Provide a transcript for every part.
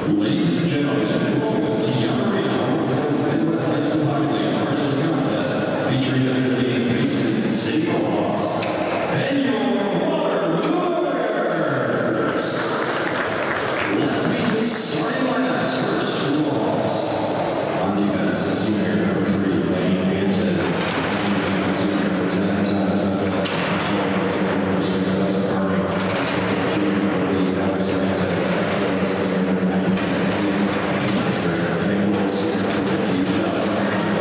Ladies and gentlemen, welcome to Young Arena, Hotel's Midwest High School Hockey League Varsity Contest, featuring the next game based in the city of Mohawks. And your Warriors! Let's meet the starting lineups first for the Mohawks. On defense, the senior number 3, Lane Hanson. On defense, the senior number 10, Thomas Mendel. Senior number 6, Leslie Carney. Junior number 8, Alex Hernandez. Senior number 97, Jim Meister. And then senior number 50, Justin Hernandez.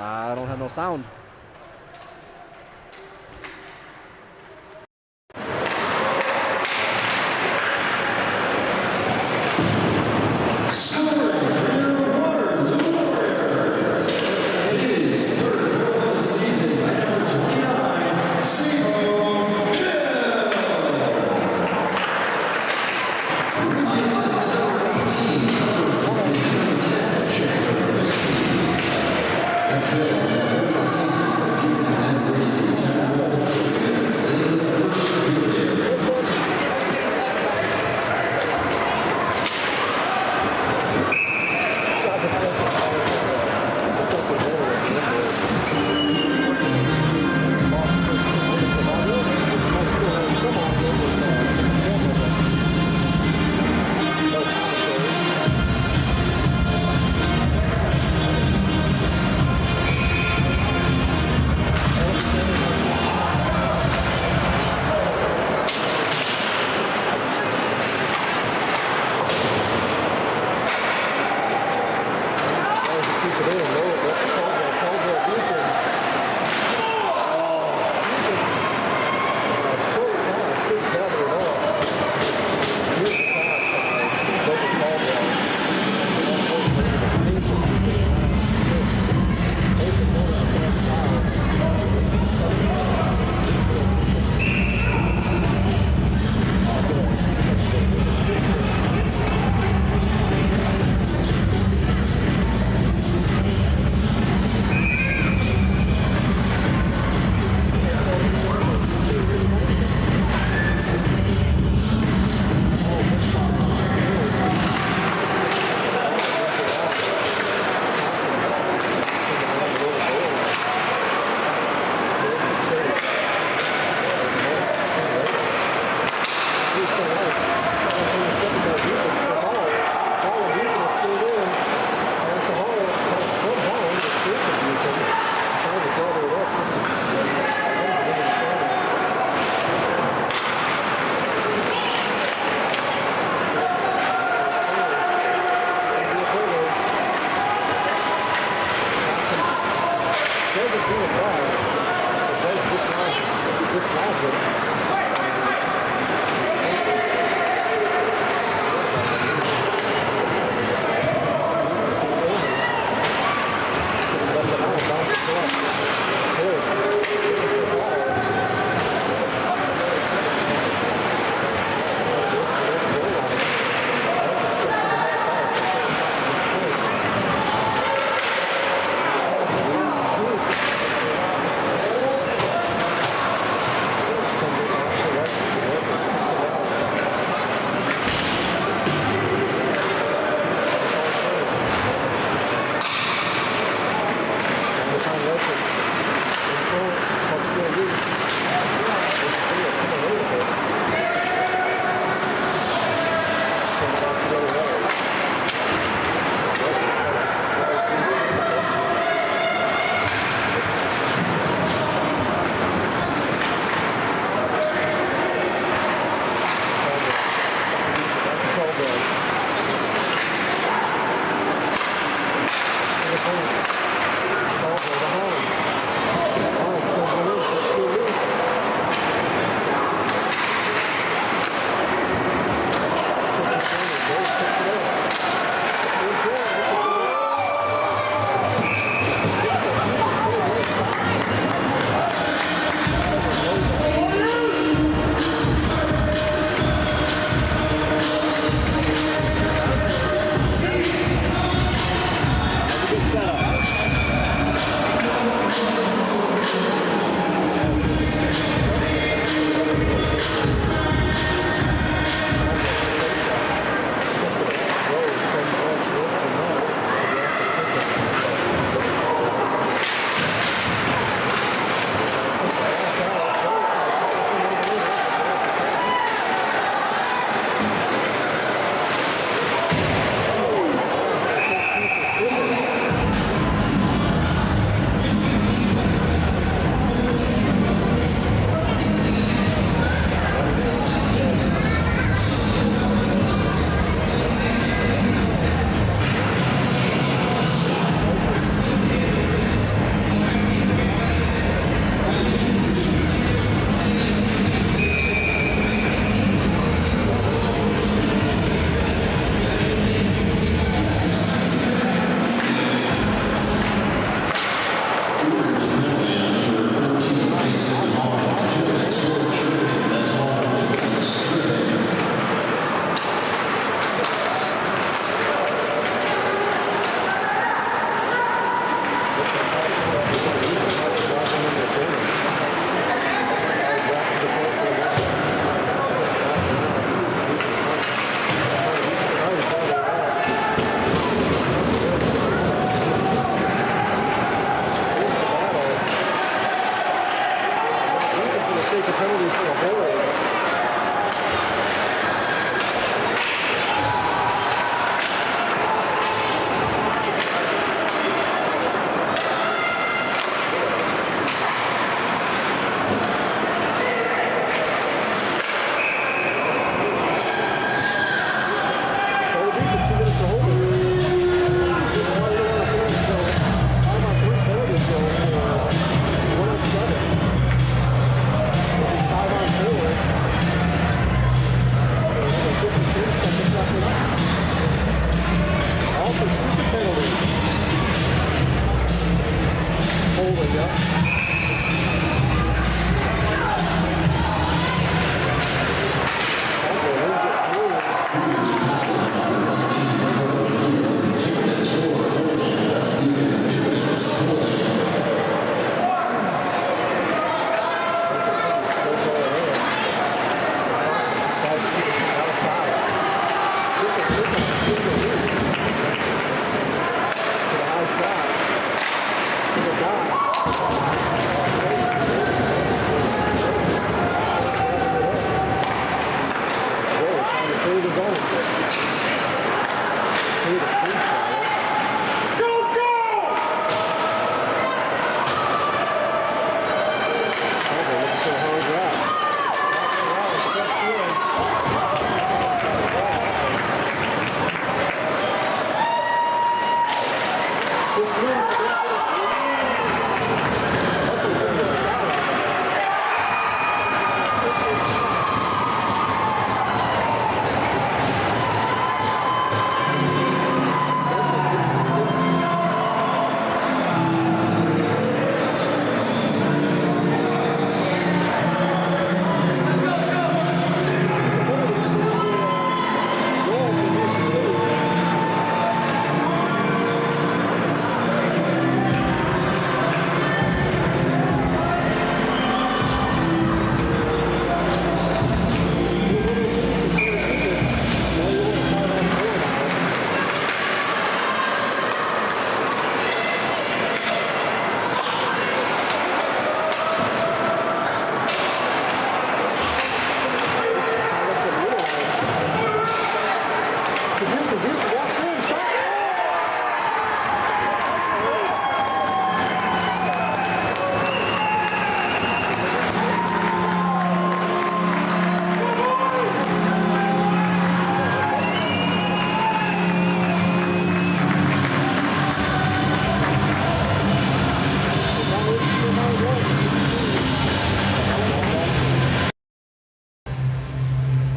I don't have no sound.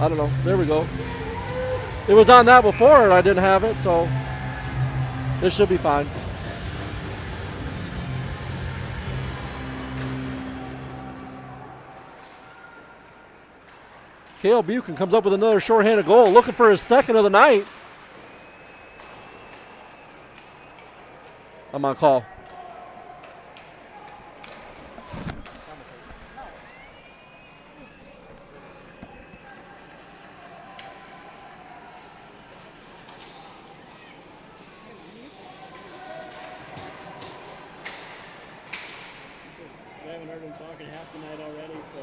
I don't know. There we go. It was on that before and I didn't have it, so it should be fine. Cale Buchan comes up with another shorthanded goal, looking for his second of the night. I'm on call. I haven't heard him talking half the night already, so.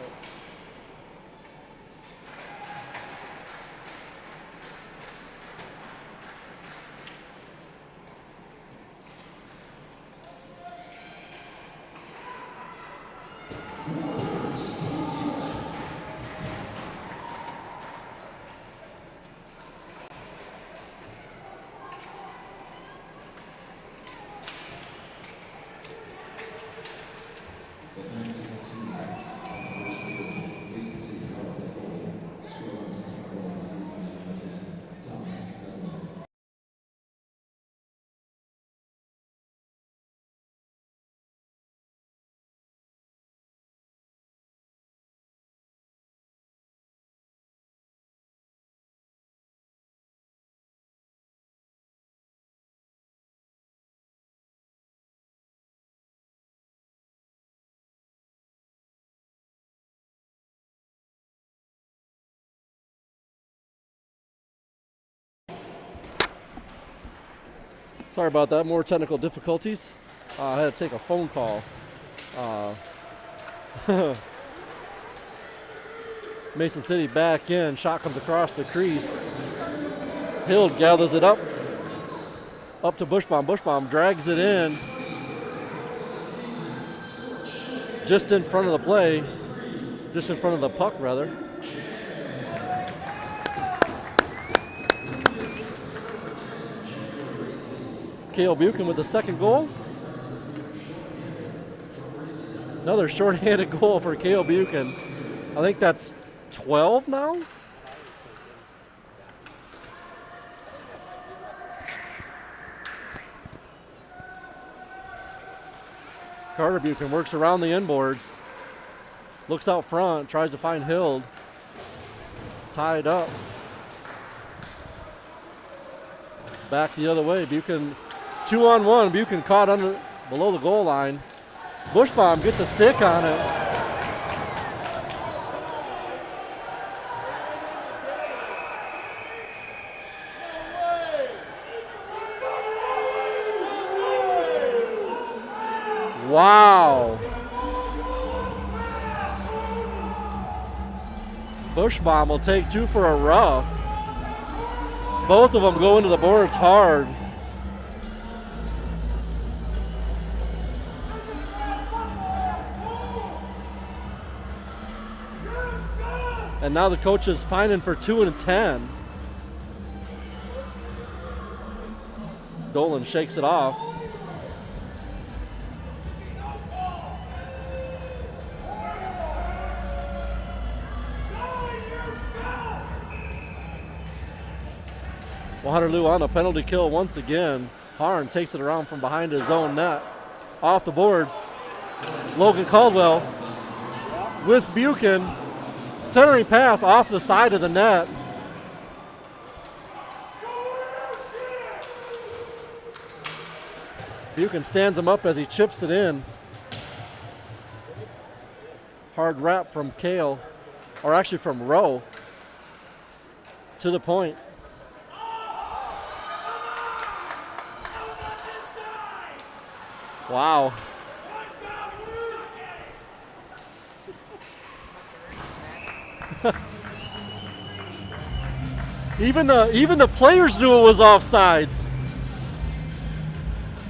Sorry about that, more technical difficulties. I had to take a phone call. Mason City back in, shot comes across the crease. Hill gathers it up to Bushbaum. Bushbaum drags it in. Just in front of the play, just in front of the puck rather. Cale Buchan with the second goal. Another shorthanded goal for Cale Buchan. I think that's 12 now. Carter Buchan works around the inboards. Looks out front, tries to find Hild. Tied up. Back the other way. Buchan 2-on-1. Buchan caught below the goal line. Bushbaum gets a stick on it. Wow. Bushbaum will take two for a rough. Both of them go into the boards hard. And now the coach is pining for 2 and 10. Dolan shakes it off. Waterloo on a penalty kill once again. Harn takes it around from behind his own net. Off the boards. Logan Caldwell with Buchan. Centering pass off the side of the net. Buchan stands him up as he chips it in. Hard wrap from Cale, or actually from Rowe, to the point. Wow. Even the players knew it was offsides.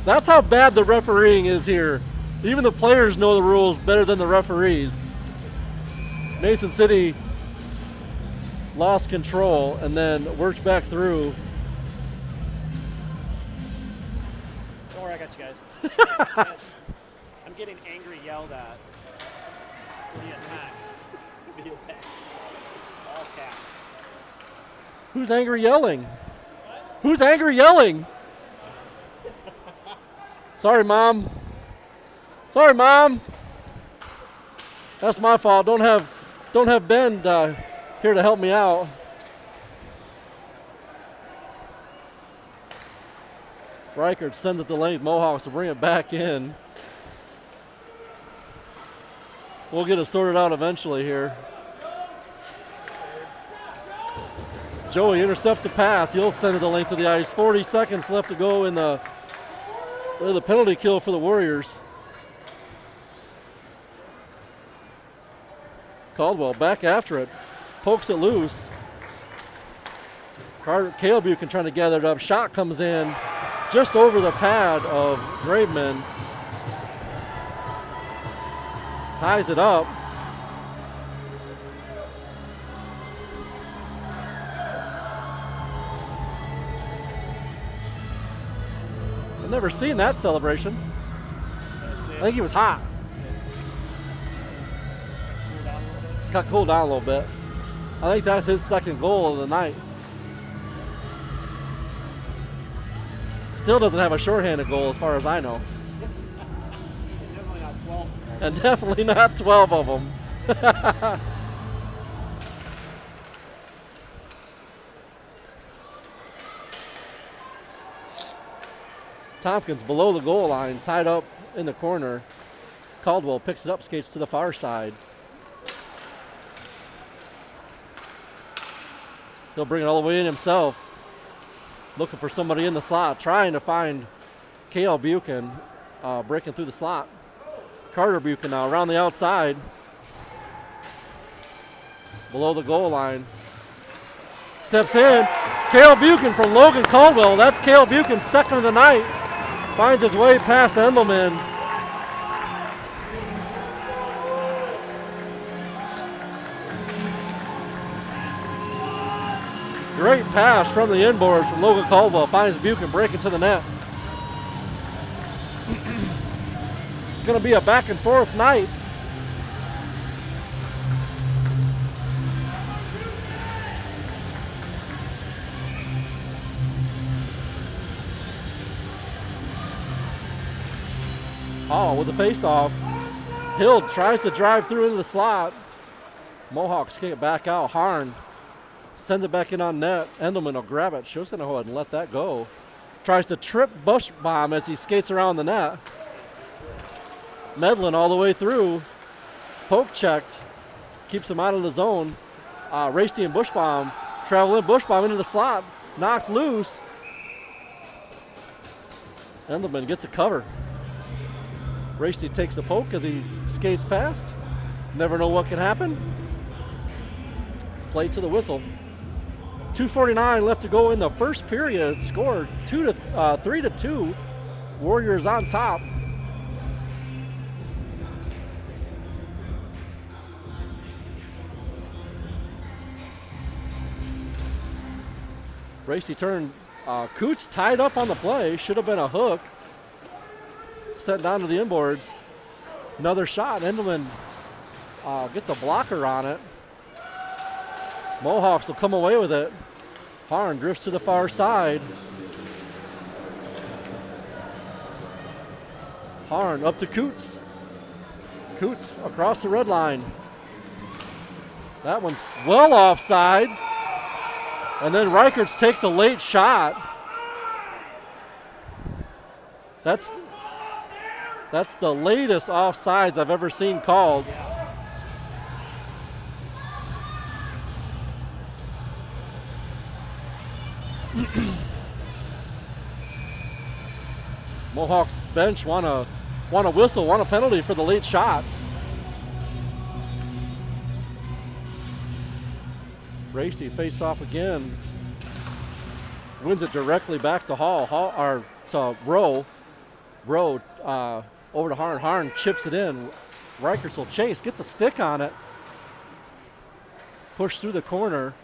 That's how bad the refereeing is here. Even the players know the rules better than the referees. Mason City lost control and then worked back through. Don't worry, I got you guys. I'm getting angry yelled at via text. Via text. All caps. Who's angry yelling? Who's angry yelling? Sorry, Mom. Sorry, Mom. That's my fault. Don't have Ben here to help me out. Reichert sends it to length. Mohawks will bring it back in. We'll get it sorted out eventually here. Joey intercepts the pass. He'll send it the length of the ice. 40 seconds left to go in the penalty kill for the Warriors. Caldwell back after it. Pokes it loose. Cale Buchan trying to gather it up. Shot comes in just over the pad of Graveman. Ties it up. I've never seen that celebration. I think he was hot. Cooled down a little bit. I think that's his second goal of the night. Still doesn't have a shorthanded goal as far as I know. Definitely not 12. And definitely not 12 of them. Tompkins below the goal line, tied up in the corner. Caldwell picks it up, skates to the far side. He'll bring it all the way in himself. Looking for somebody in the slot, trying to find Cale Buchan, breaking through the slot. Carter Buchan now around the outside. Below the goal line. Steps in. Cale Buchan from Logan Caldwell. That's Cale Buchan's second of the night. Finds his way past Endelman. Great pass from the inboards from Logan Caldwell. Finds Buchan breaking to the net. It's going to be a back and forth night. Hall with the face-off. Hill tries to drive through into the slot. Mohawks kick it back out. Harn sends it back in on net. Endelman will grab it. Show's going to go ahead and let that go. Tries to trip Bushbaum as he skates around the net. Medlin all the way through. Poke checked. Keeps him out of the zone. Rasty and Bushbaum traveling. Bushbaum into the slot. Knocked loose. Endelman gets a cover. Rasty takes a poke as he skates past. Never know what can happen. Play to the whistle. 2:49 left to go in the first period. Scored 3-2. Warriors on top. Rasty turned. Coots tied up on the play. Should have been a hook. Sent down to the inboards. Another shot. Endelman gets a blocker on it. Mohawks will come away with it. Harn drifts to the far side. Harn up to Coots. Coots across the red line. That one's well offsides. And then Reichertz takes a late shot. That's the latest offsides I've ever seen called. Mohawks bench want a whistle, want a penalty for the late shot. Rasty face off again. Wins it directly back to Hall or to Rowe. Rowe over to Harn. Harn chips it in. Reichertz will chase, gets a stick on it. Push through the corner.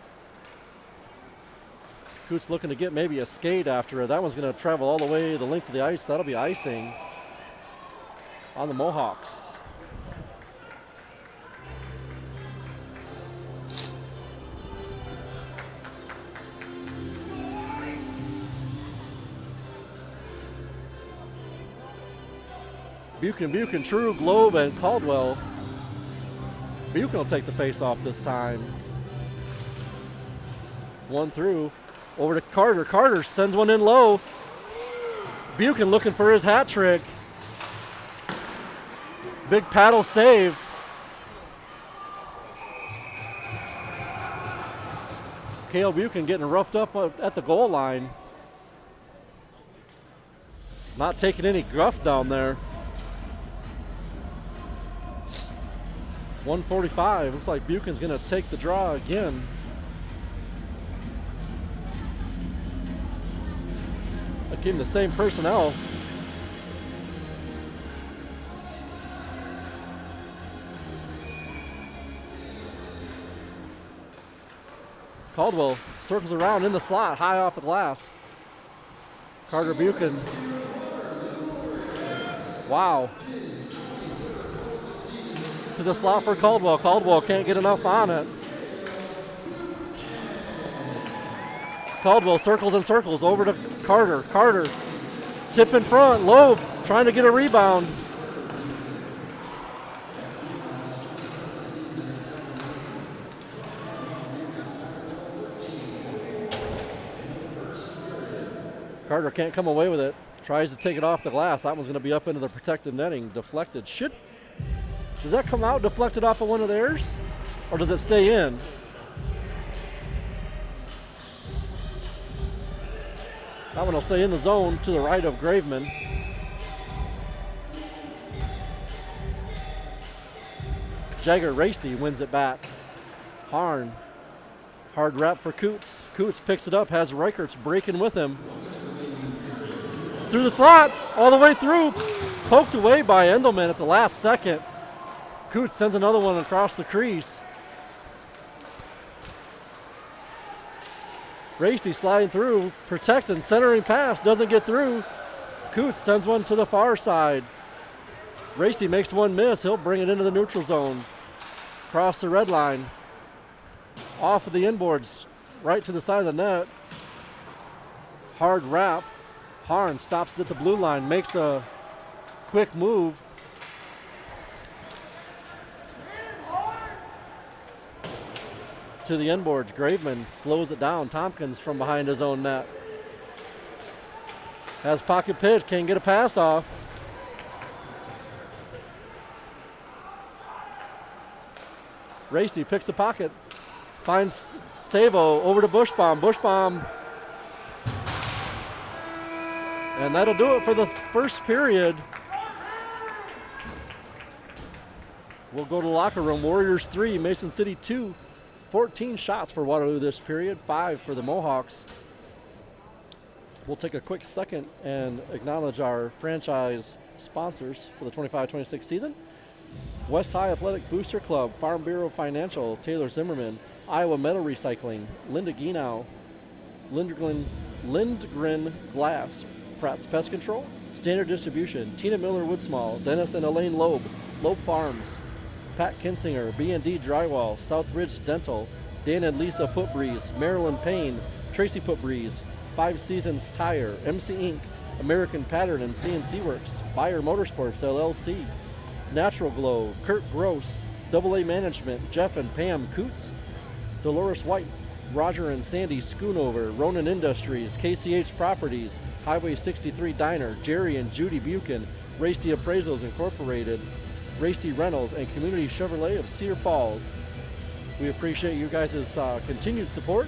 Coots looking to get maybe a skate after it. That one's going to travel all the way the length of the ice. That'll be icing on the Mohawks. Buchan, True, Globe, and Caldwell. Buchan will take the face off this time. One through. Over to Carter. Carter sends one in low. Buchan looking for his hat trick. Big paddle save. Cale Buchan getting roughed up at the goal line. Not taking any gruff down there. 145. Looks like Buchan's going to take the draw again. Again, the same personnel. Caldwell circles around in the slot, high off the glass. Carter Buchan. Wow. To the slot for Caldwell. Caldwell can't get enough on it. Caldwell circles and circles over to Carter. Carter, tip in front. Loeb trying to get a rebound. Carter can't come away with it. Tries to take it off the glass. That one's going to be up into the protected netting. Deflected. Does that come out deflected off of one of theirs? Or does it stay in? That one will stay in the zone to the right of Graveman. Jagger Racy wins it back. Harn. Hard wrap for Coots. Coots picks it up, has Reichertz breaking with him. Through the slot, all the way through. Poked away by Endelman at the last second. Coots sends another one across the crease. Racy sliding through, protecting, centering pass, doesn't get through. Coots sends one to the far side. Racy makes one miss, he'll bring it into the neutral zone. Across the red line. Off of the inboards, right to the side of the net. Hard wrap. Harn stops at the blue line, makes a quick move. To the inboards, Graveman slows it down. Tompkins from behind his own net. Has pocket pitch, can't get a pass off. Racy picks the pocket, finds Savo over to Bushbaum. Bushbaum. And that'll do it for the first period. We'll go to the locker room. Warriors 3, Mason City 2. 14 shots for Waterloo this period, 5 for the Mohawks. We'll take a quick second and acknowledge our franchise sponsors for the 25-26 season. West High Athletic Booster Club, Farm Bureau Financial, Taylor Zimmerman, Iowa Metal Recycling, Linda Gienow, Lindgren Glass, Pratt's Pest Control, Standard Distribution, Tina Miller Woodsmall, Dennis and Elaine Loeb, Loeb Farms, Pat Kinsinger, B&D Drywall, Southridge Dental, Dan and Lisa Putbreeze, Marilyn Payne, Tracy Putbreeze, 5 Seasons Tire, MC Inc., American Pattern and CNC Works, Bayer Motorsports LLC, Natural Glow, Kurt Gross, AA Management, Jeff and Pam Coots, Dolores White, Roger and Sandy Schoonover, Ronan Industries, KCH Properties, Highway 63 Diner, Jerry and Judy Buchan, Racy Appraisals Incorporated, Racy Reynolds, and Community Chevrolet of Cedar Falls. We appreciate you guys' continued support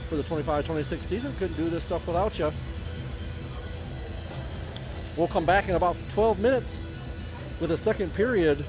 for the 25-26 season. Couldn't do this stuff without you. We'll come back in about 12 minutes with a second period.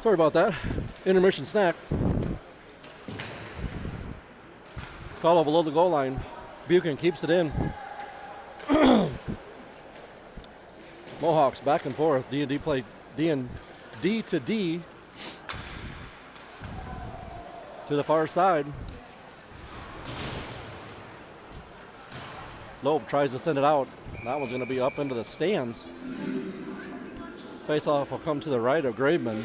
Sorry about that. Intermission snack. Call up below the goal line. Buchan keeps it in. Mohawks back and forth. D&D play D to D to the far side. Loeb tries to send it out. That one's going to be up into the stands. Face-off will come to the right of Graveman.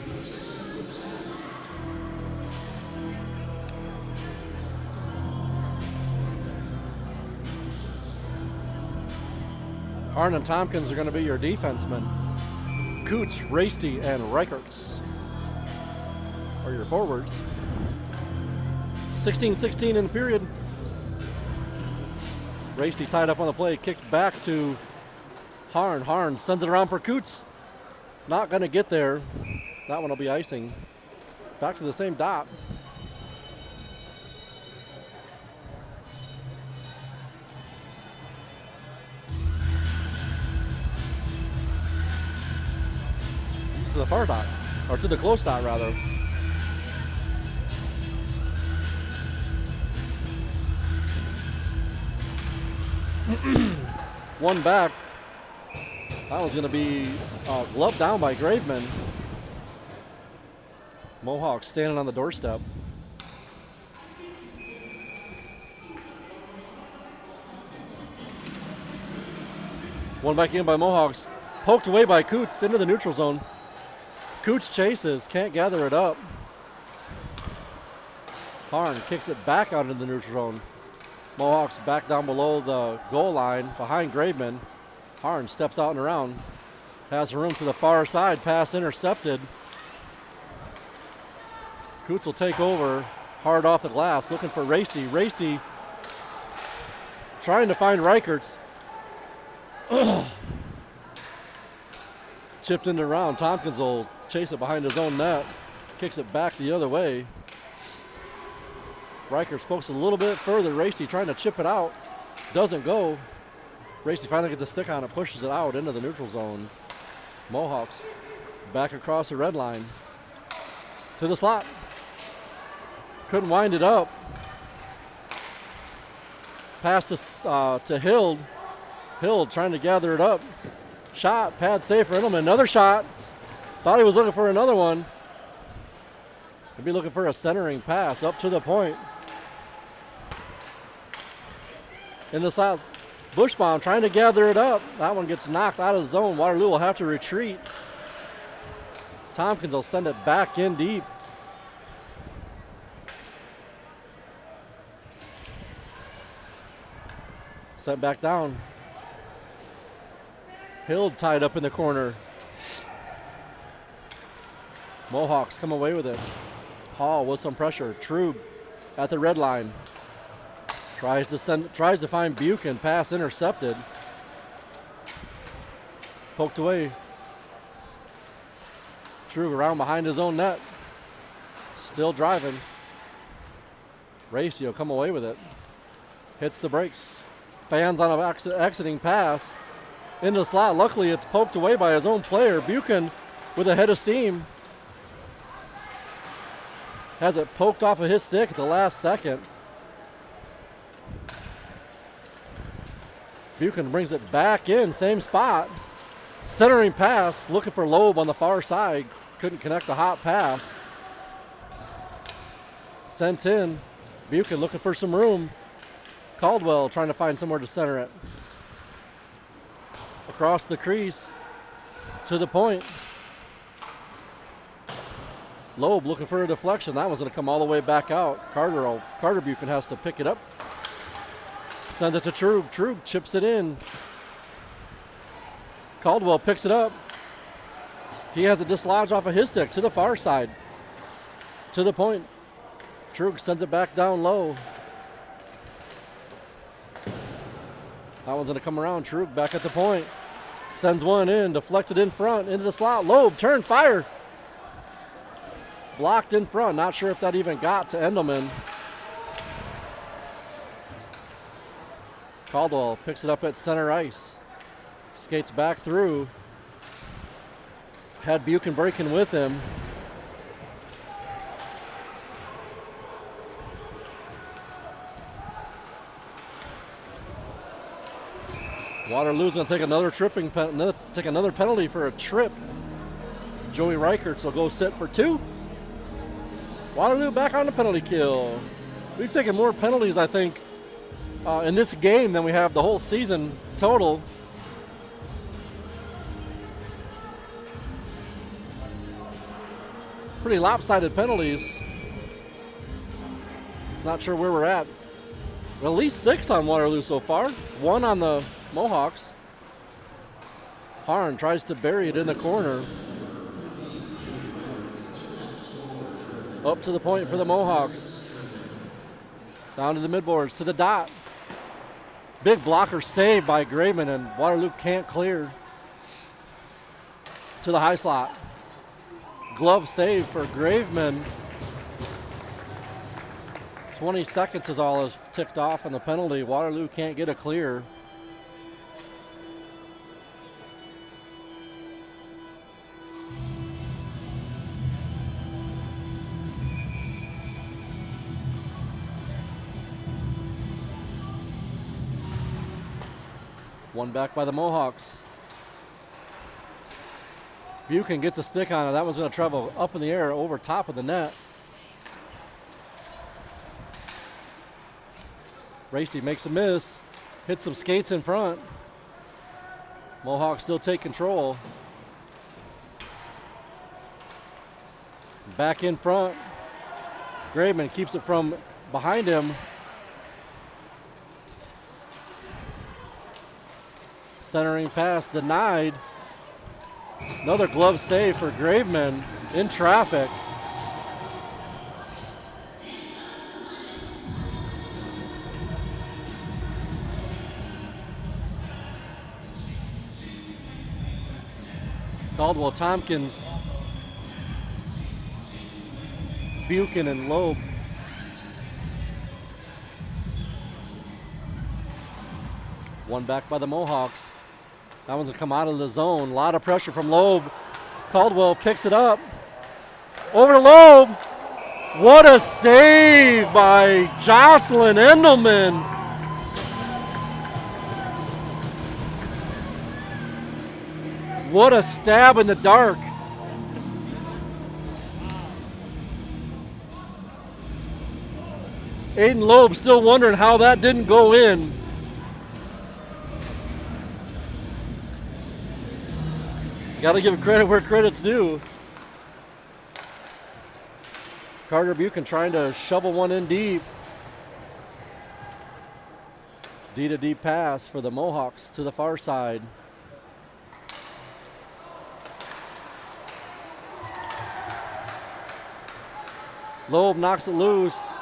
Harn and Tompkins are going to be your defensemen. Coots, Rasty, and Reichertz are your forwards. 16-16 in the period. Rasty tied up on the play, kicked back to Harn. Harn sends it around for Coots. Not going to get there. That one will be icing. Back to the same dot. To the far dot, or to the close dot rather. One back. That was going to be gloved down by Graveman. Mohawks standing on the doorstep. One back in by Mohawks. Poked away by Coots into the neutral zone. Coots chases, can't gather it up. Harn kicks it back out into the neutral zone. Mohawks back down below the goal line behind Graveman. Harn steps out and around. Has room to the far side. Pass intercepted. Coots will take over. Hard off the glass. Looking for Rasty. Rasty trying to find Reichertz. Chipped into round. Tompkins will chase it behind his own net. Kicks it back the other way. Reichertz pokes a little bit further. Rasty trying to chip it out. Doesn't go. Rasty finally gets a stick on it, pushes it out into the neutral zone. Mohawks back across the red line to the slot. Couldn't wind it up. Pass to Hild. Hild trying to gather it up. Shot, pad save for Edelman. Another shot. Thought he was looking for another one. Maybe looking for a centering pass up to the point. In the south, Bushbaum trying to gather it up. That one gets knocked out of the zone. Waterloo will have to retreat. Tompkins will send it back in deep. Sent back down. Hild tied up in the corner. Mohawks come away with it. Hall with some pressure. Trug at the red line. Tries to find Buchan. Pass intercepted. Poked away. Trug around behind his own net. Still driving. Racio come away with it. Hits the brakes. Fans on an exiting pass. Into the slot. Luckily, it's poked away by his own player. Buchan with a head of steam. Has it poked off of his stick at the last second. Buchan brings it back in, same spot. Centering pass, looking for Loeb on the far side. Couldn't connect a hot pass. Sent in. Buchan looking for some room. Caldwell trying to find somewhere to center it. Across the crease to the point. Loeb looking for a deflection. That one's going to come all the way back out. Carter Buchan has to pick it up. Sends it to Trug. Trug chips it in. Caldwell picks it up. He has it dislodged off of his stick to the far side. To the point. Trug sends it back down low. That one's going to come around. Trug back at the point. Sends one in. Deflected in front. Into the slot. Loeb. Turn. Fire. Blocked in front. Not sure if that even got to Endelman. Caldwell picks it up at center ice. Skates back through. Had Buchan breaking with him. Waterloo's going to take another penalty for a trip. Joey Reichertz will go sit for 2. Waterloo back on the penalty kill. We've taken more penalties, I think, in this game than we have the whole season total. Pretty lopsided penalties. Not sure where we're at. At least 6 on Waterloo so far. 1 on the Mohawks. Harn tries to bury it in the corner. Up to the point for the Mohawks. Down to the midboards, to the dot. Big blocker save by Graveman, and Waterloo can't clear. To the high slot. Glove save for Graveman. 20 seconds is all is ticked off on the penalty. Waterloo can't get a clear. One back by the Mohawks. Buchan gets a stick on it. That one's going to travel up in the air over top of the net. Racy makes a miss. Hits some skates in front. Mohawks still take control. Back in front. Graveman keeps it from behind him. Centering pass denied. Another glove save for Graveman in traffic. Caldwell Tompkins, Buchan, and Loeb. One back by the Mohawks. That one's gonna come out of the zone. A lot of pressure from Loeb. Caldwell picks it up. Over to Loeb. What a save by Jocelyn Endelman. What a stab in the dark. Aiden Loeb still wondering how that didn't go in. Got to give credit where credit's due. Carter Buchan trying to shovel one in deep. D to D pass for the Mohawks to the far side. Loeb knocks it loose.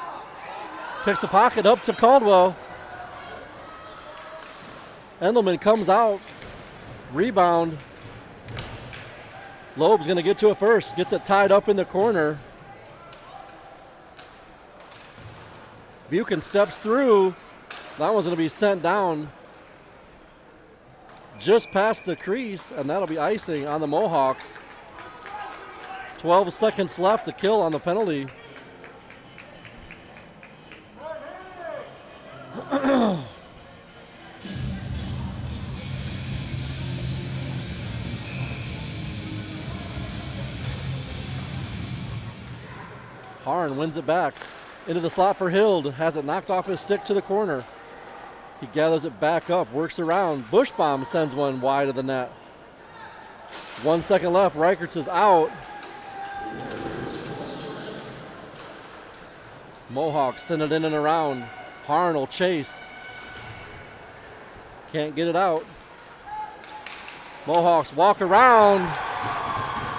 Picks the pocket up to Caldwell. Endelman comes out. Rebound. Loeb's going to get to it first. Gets it tied up in the corner. Buchan steps through. That one's going to be sent down just past the crease, and that'll be icing on the Mohawks. 12 seconds left to kill on the penalty. Harn wins it back. Into the slot for Hild. Has it knocked off his stick to the corner. He gathers it back up, works around. Bushbaum sends one wide of the net. 1 second left. Reichertz is out. Mohawks send it in and around. Harn will chase. Can't get it out. Mohawks walk around.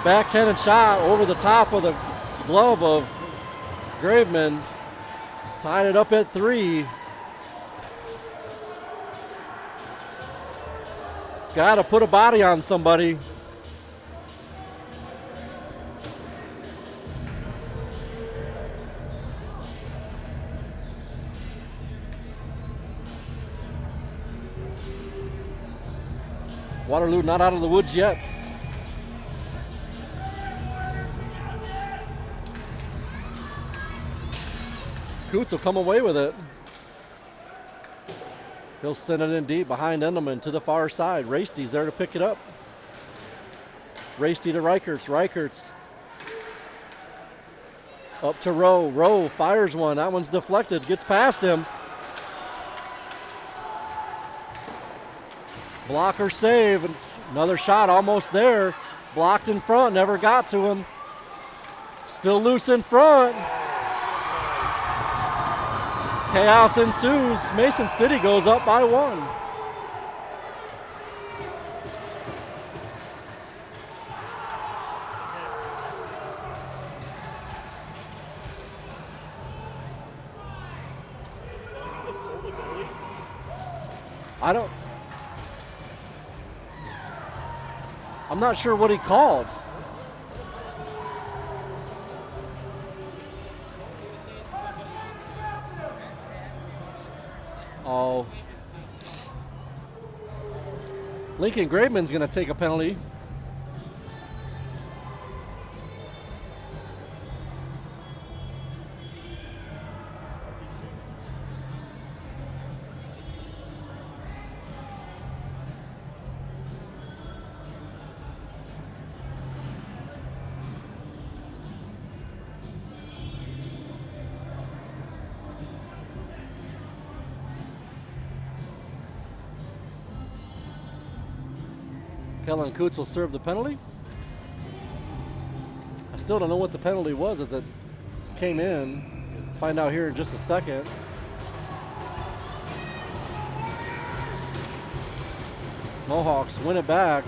Backhanded shot over the top of the glove of Graveman. Tied it up at 3. Got to put a body on somebody. Waterloo not out of the woods yet. Coots will come away with it. He'll send it in deep behind Endelman to the far side. Rastey's there to pick it up. Rastey to Reichertz. Reichertz up to Rowe. Rowe fires one. That one's deflected. Gets past him. Blocker save. Another shot almost there. Blocked in front. Never got to him. Still loose in front. Chaos ensues. Mason City goes up by 1. I'm not sure what he called. Oh. Lincoln Graveman's going to take a penalty. Kellen Coots will serve the penalty. I still don't know what the penalty was as it came in. Find out here in just a second. Mohawks win it back.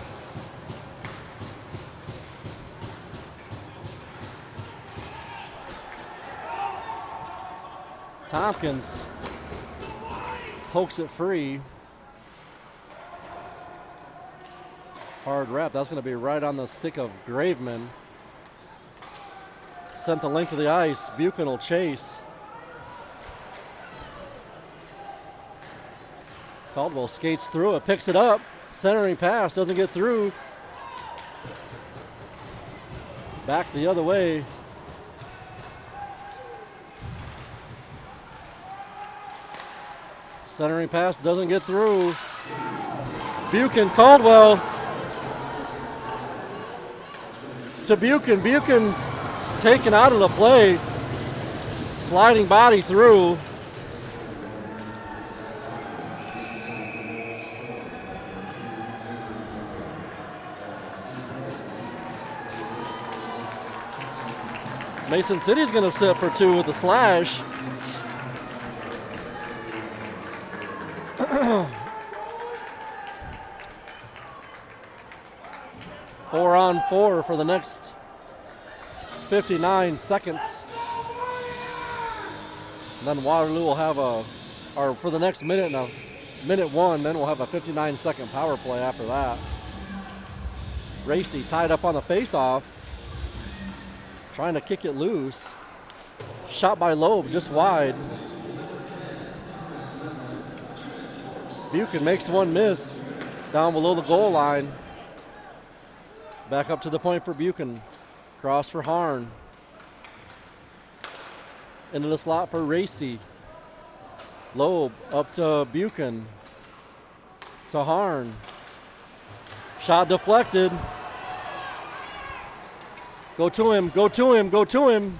Tompkins pokes it free. Hard wrap. That's going to be right on the stick of Graveman. Sent the length of the ice. Buchan will chase. Caldwell skates through it, picks it up. Centering pass, doesn't get through. Back the other way. Centering pass doesn't get through. Buchan, Caldwell. To Buchan. Buchan's taken out of the play. Sliding body through. Mason City's going to sit for 2 with the slash. Four on 4 for the next 59 seconds. And then Waterloo will have or for the next minute, now minute 1, then we'll have a 59-second power play after that. Rastey tied up on the face-off, trying to kick it loose. Shot by Loeb, just wide. Buchan makes one miss down below the goal line. Back up to the point for Buchan. Cross for Harn. Into the slot for Rastey. Loeb up to Buchan. To Harn. Shot deflected. Go to him, go to him, go to him.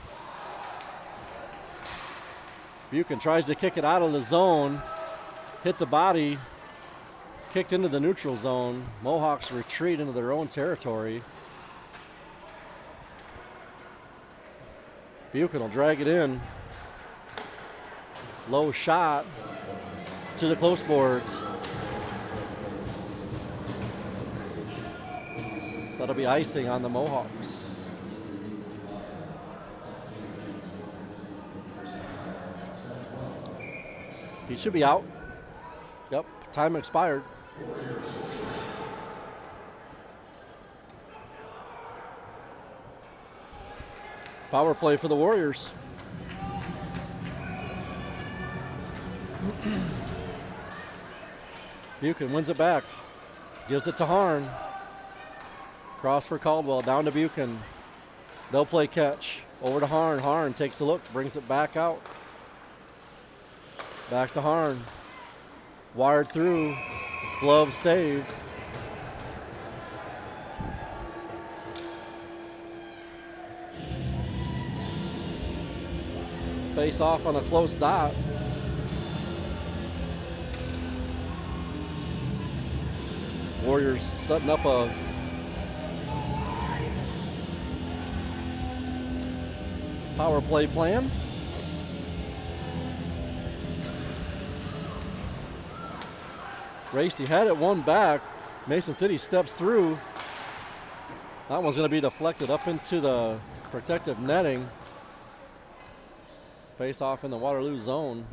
Buchan tries to kick it out of the zone. Hits a body. Kicked into the neutral zone. Mohawks retreat into their own territory. Buchan will drag it in. Low shot to the close boards. That'll be icing on the Mohawks. He should be out. Yep, time expired. Power play for the Warriors. Buchan wins it back. Gives it to Harn. Cross for Caldwell, down to Buchan. They'll play catch. Over to Harn. Harn takes a look, brings it back out. Back to Harn. Wired through. Glove saved. Face off on a close dot. Warriors setting up a power play plan. Race, he had it one back. Mason City steps through. That one's going to be deflected up into the protective netting. Face off in the Waterloo zone.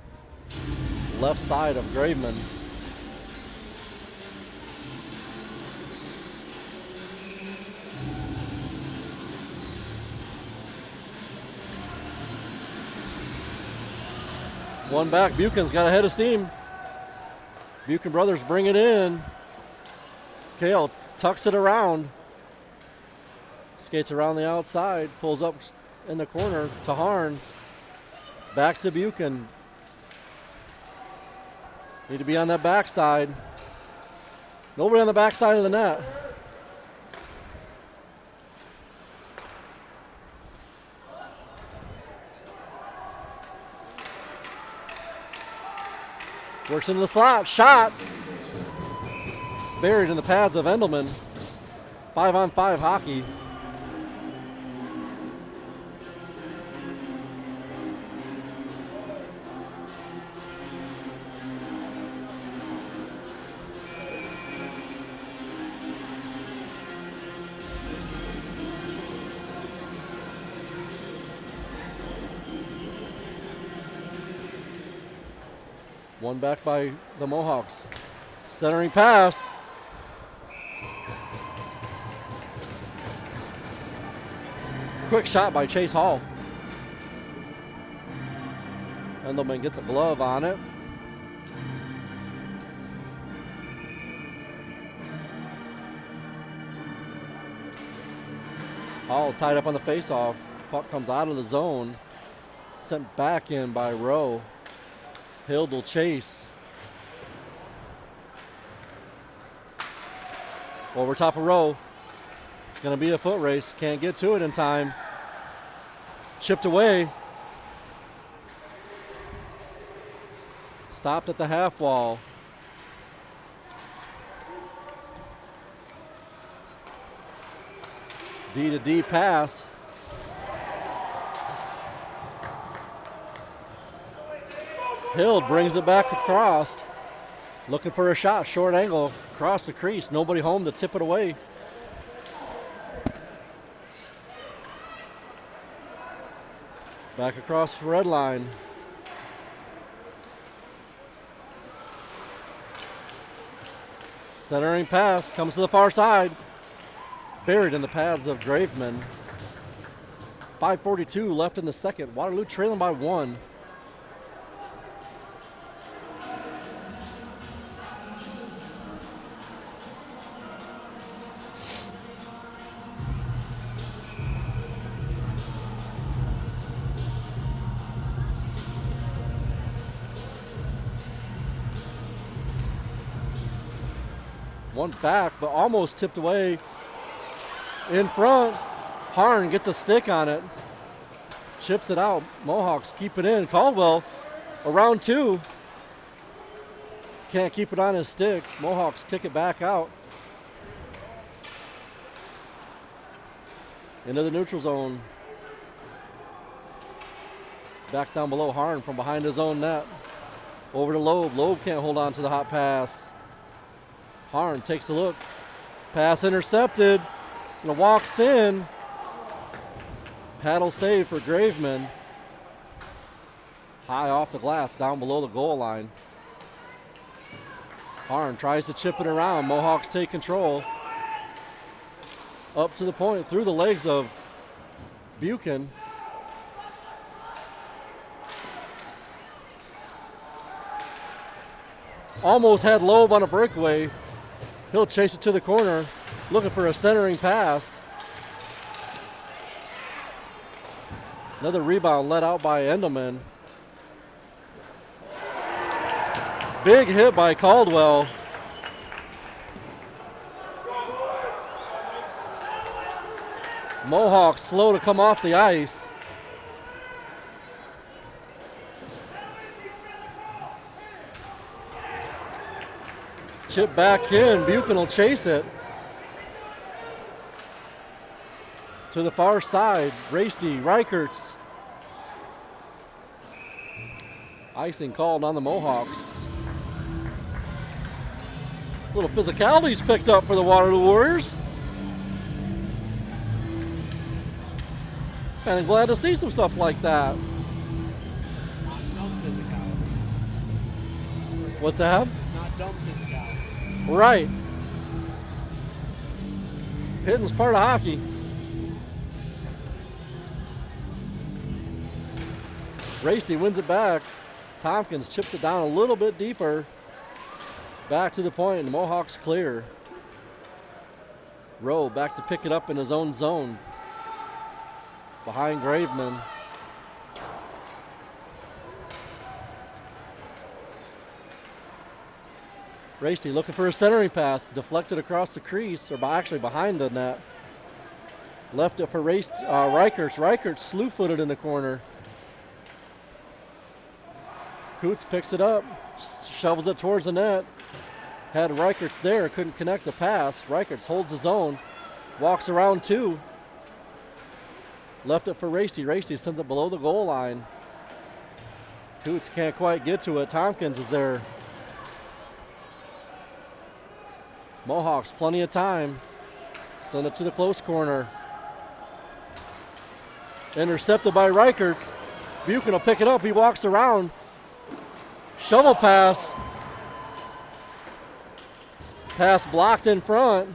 Left side of Graveman. One back, Buchan's got a head of steam. Buchan brothers bring it in. Kale tucks it around. Skates around the outside, pulls up in the corner to Harn. Back to Buchan. Need to be on that backside. Nobody on the backside of the net. Works into the slot. Shot. Buried in the pads of Endelman. 5-on-5 hockey. One back by the Mohawks. Centering pass. Quick shot by Chase Hall. Endelman gets a glove on it. Hall tied up on the faceoff. Puck comes out of the zone. Sent back in by Rowe. Hild will chase. Over top of Rowe. It's going to be a foot race. Can't get to it in time. Chipped away. Stopped at the half wall. D to D pass. Hild brings it back across. Looking for a shot, short angle, across the crease. Nobody home to tip it away. Back across the red line. Centering pass, comes to the far side. Buried in the pads of Graveman. 5:42 left in the second. Waterloo trailing by 1. One back, but almost tipped away. In front, Harn gets a stick on it. Chips it out. Mohawks keep it in. Caldwell, around 2. Can't keep it on his stick. Mohawks kick it back out. Into the neutral zone. Back down below Harn from behind his own net. Over to Loeb. Loeb can't hold on to the hot pass. Harn takes a look. Pass intercepted. And walks in. Paddle save for Graveman. High off the glass, down below the goal line. Harn tries to chip it around. Mohawks take control. Up to the point, through the legs of Buchan. Almost had Loeb on a breakaway. He'll chase it to the corner, looking for a centering pass. Another rebound let out by Endelman. Big hit by Caldwell. Mohawks slow to come off the ice. Chip back in. Buchan will chase it. To the far side. Rasty, Reichertz. Icing called on the Mohawks. A little physicality's picked up for the Waterloo Warriors. And I'm glad to see some stuff like that. What's that? Not dumb physicality. Right. Hitting's part of hockey. Rasty wins it back. Tompkins chips it down a little bit deeper. Back to the point, and the Mohawks clear. Rowe back to pick it up in his own zone. Behind Graveman. Rasty looking for a centering pass. Deflected across the crease, or actually behind the net. Left it for Reichertz. Reichertz slew-footed in the corner. Coots picks it up, shovels it towards the net. Had Reichertz there, couldn't connect a pass. Reichertz holds his own, walks around two. Left it for Rasty. Rasty sends it below the goal line. Coots can't quite get to it. Tompkins is there. Mohawks, plenty of time. Send it to the close corner. Intercepted by Reichertz. Buchan will pick it up. He walks around. Shovel pass. Pass blocked in front.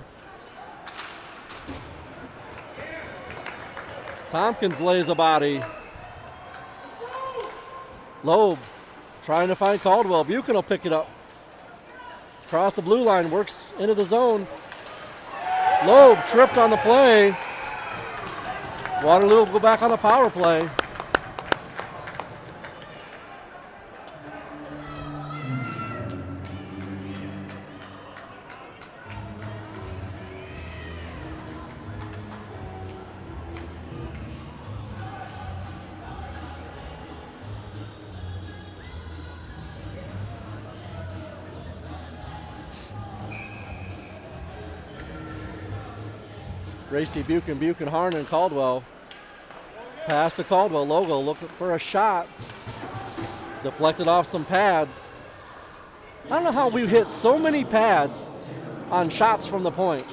Tompkins lays a body. Loeb trying to find Caldwell. Buchan will pick it up. Across the blue line, works into the zone. Loeb tripped on the play. Waterloo will go back on the power play. Rasty, Buchan, Harnan, Caldwell. Pass to Caldwell. Logo looking for a shot. Deflected off some pads. I don't know how we hit so many pads on shots from the point.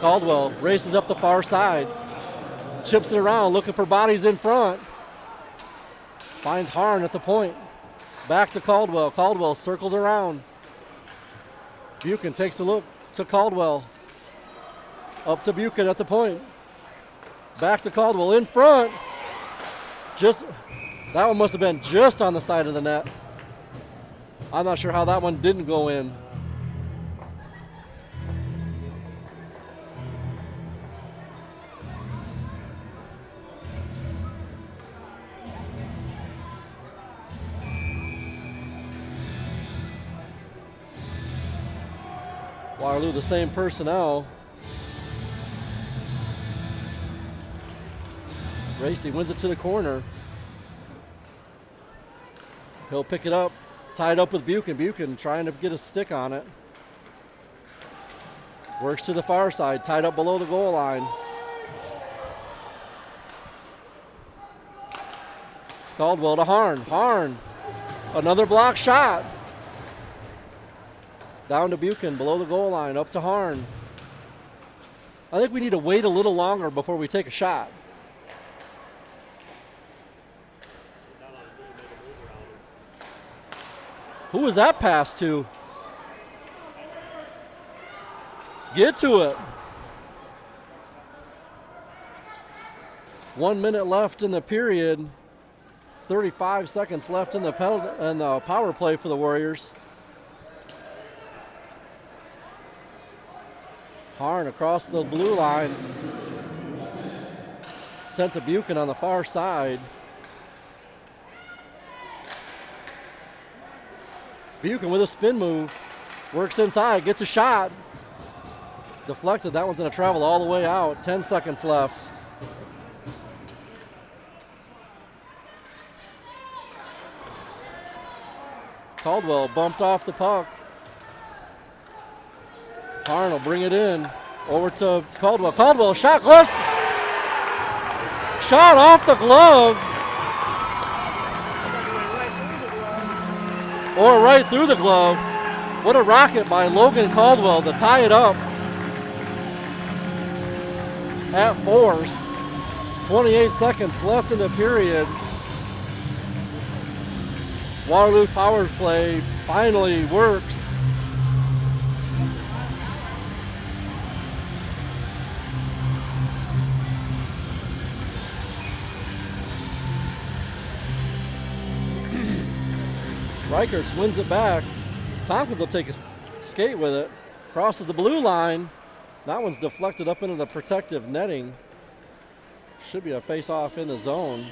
Caldwell races up the far side. Chips it around, looking for bodies in front. Finds Harn at the point. Back to Caldwell. Caldwell circles around. Buchan takes a look to Caldwell. Up to Buchan at the point. Back to Caldwell in front. That one must have been just on the side of the net. I'm not sure how that one didn't go in. Waterloo, the same personnel. Rasty wins it to the corner. He'll pick it up, tied up with Buchan. Buchan trying to get a stick on it. Works to the far side, tied up below the goal line. Caldwell to Harn. Harn, another block shot. Down to Buchan, below the goal line, up to Harn. I think we need to wait a little longer before we take a shot. Who was that pass to? Get to it. 1 minute left in the period. 35 seconds left in the power play for the Warriors. Harn across the blue line. Sent to Buchan on the far side. Buchan with a spin move. Works inside, gets a shot. Deflected, that one's gonna travel all the way out. 10 seconds left. Caldwell bumped off the puck. Harn will bring it in. Over to Caldwell. Caldwell, shot close. Shot off the glove. Or right through the glove. What a rocket by Logan Caldwell to tie it up at fours. 28 seconds left in the period. Waterloo power play finally works. Reichertz wins it back. Tompkins will take a skate with it. Crosses the blue line. That one's deflected up into the protective netting. Should be a face-off in the zone.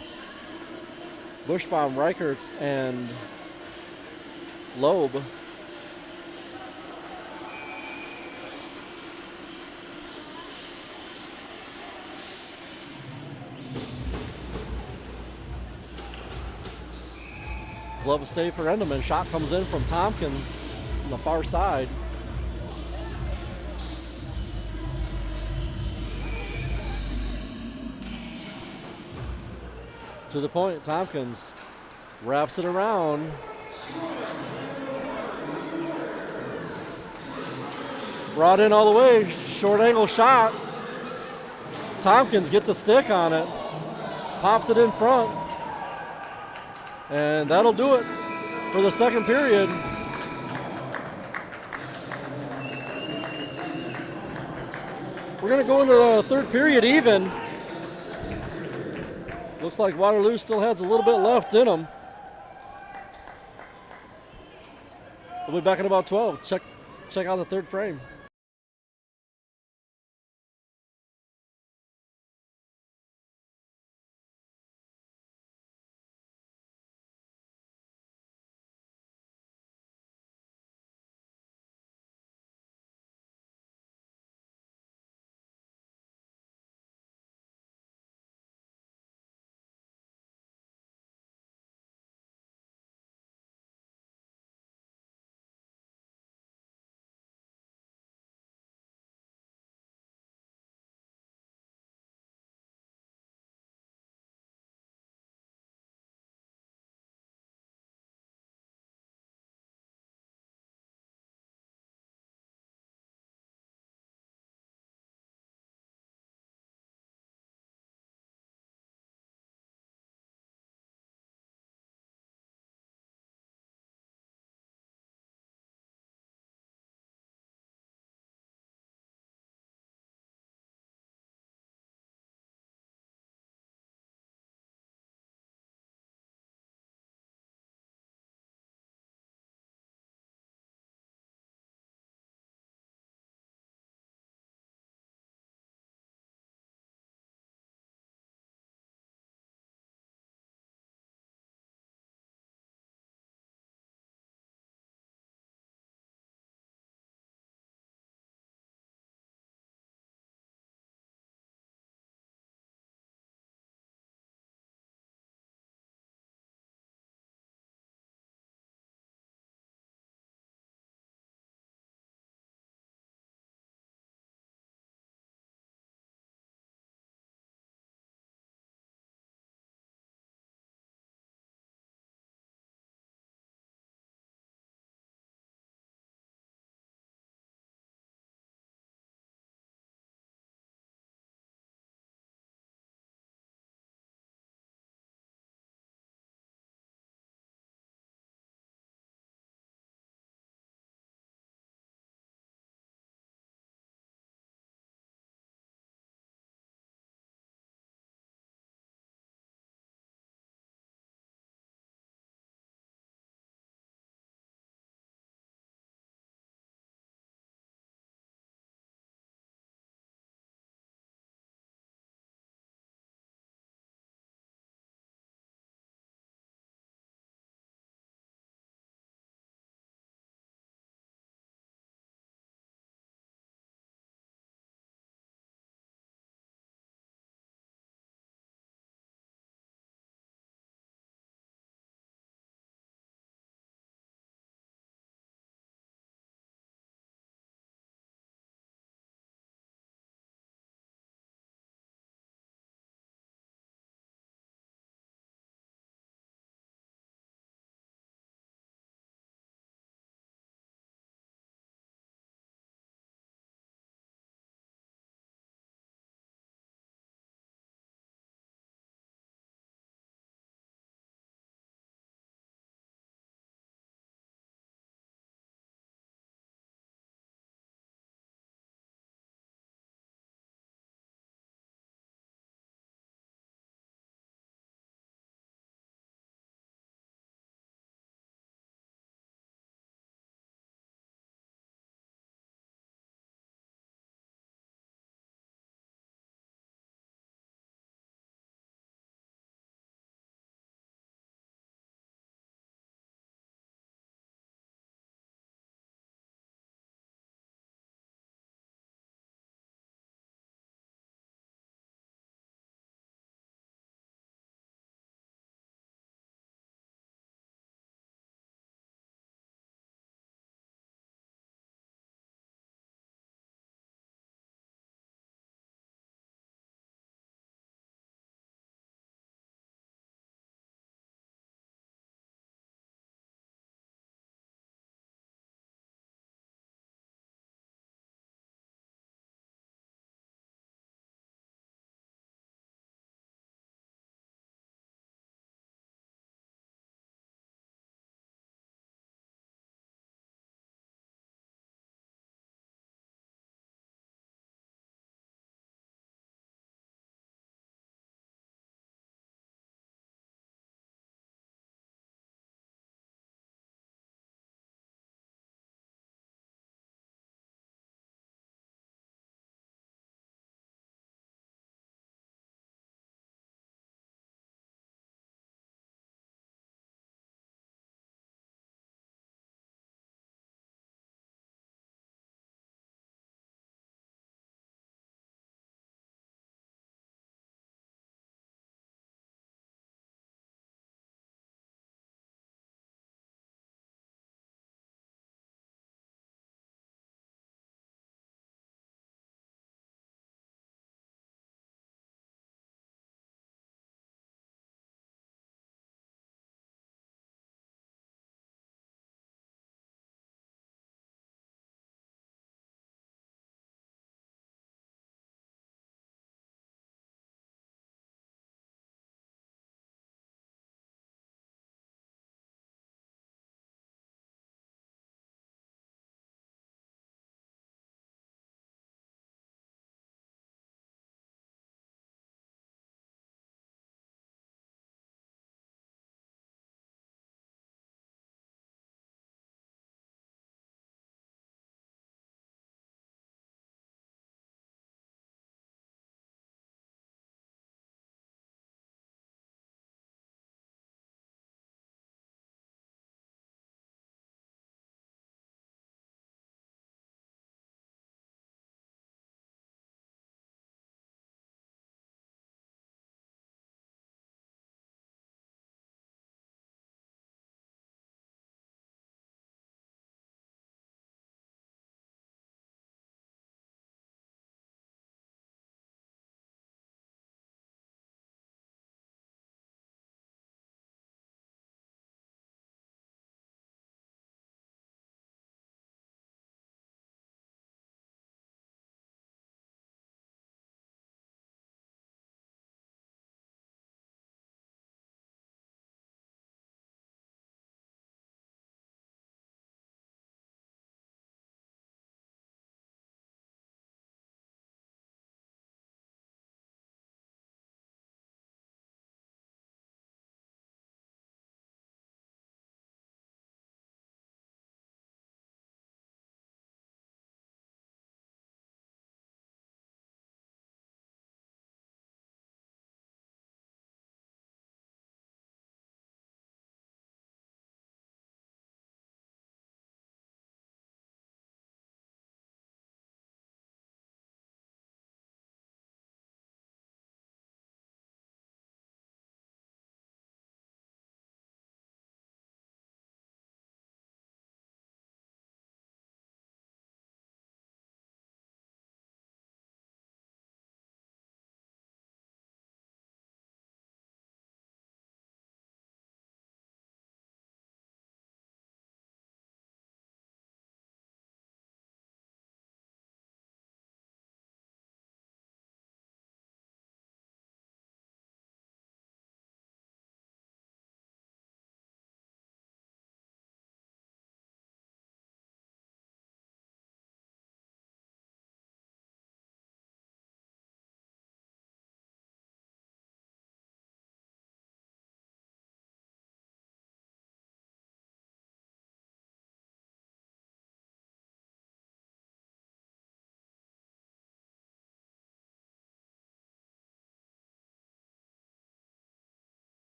Bushbaum, Reichertz, and Loeb. Glove save for Endelman. Shot comes in from Tompkins on the far side. To the point, Tompkins wraps it around. Brought in all the way, short angle shot. Tompkins gets a stick on it, pops it in front, and that'll do it for the second period. We're gonna go into the third period even. Looks like Waterloo still has a little bit left in them. We'll be back in about 12. Check out the third frame.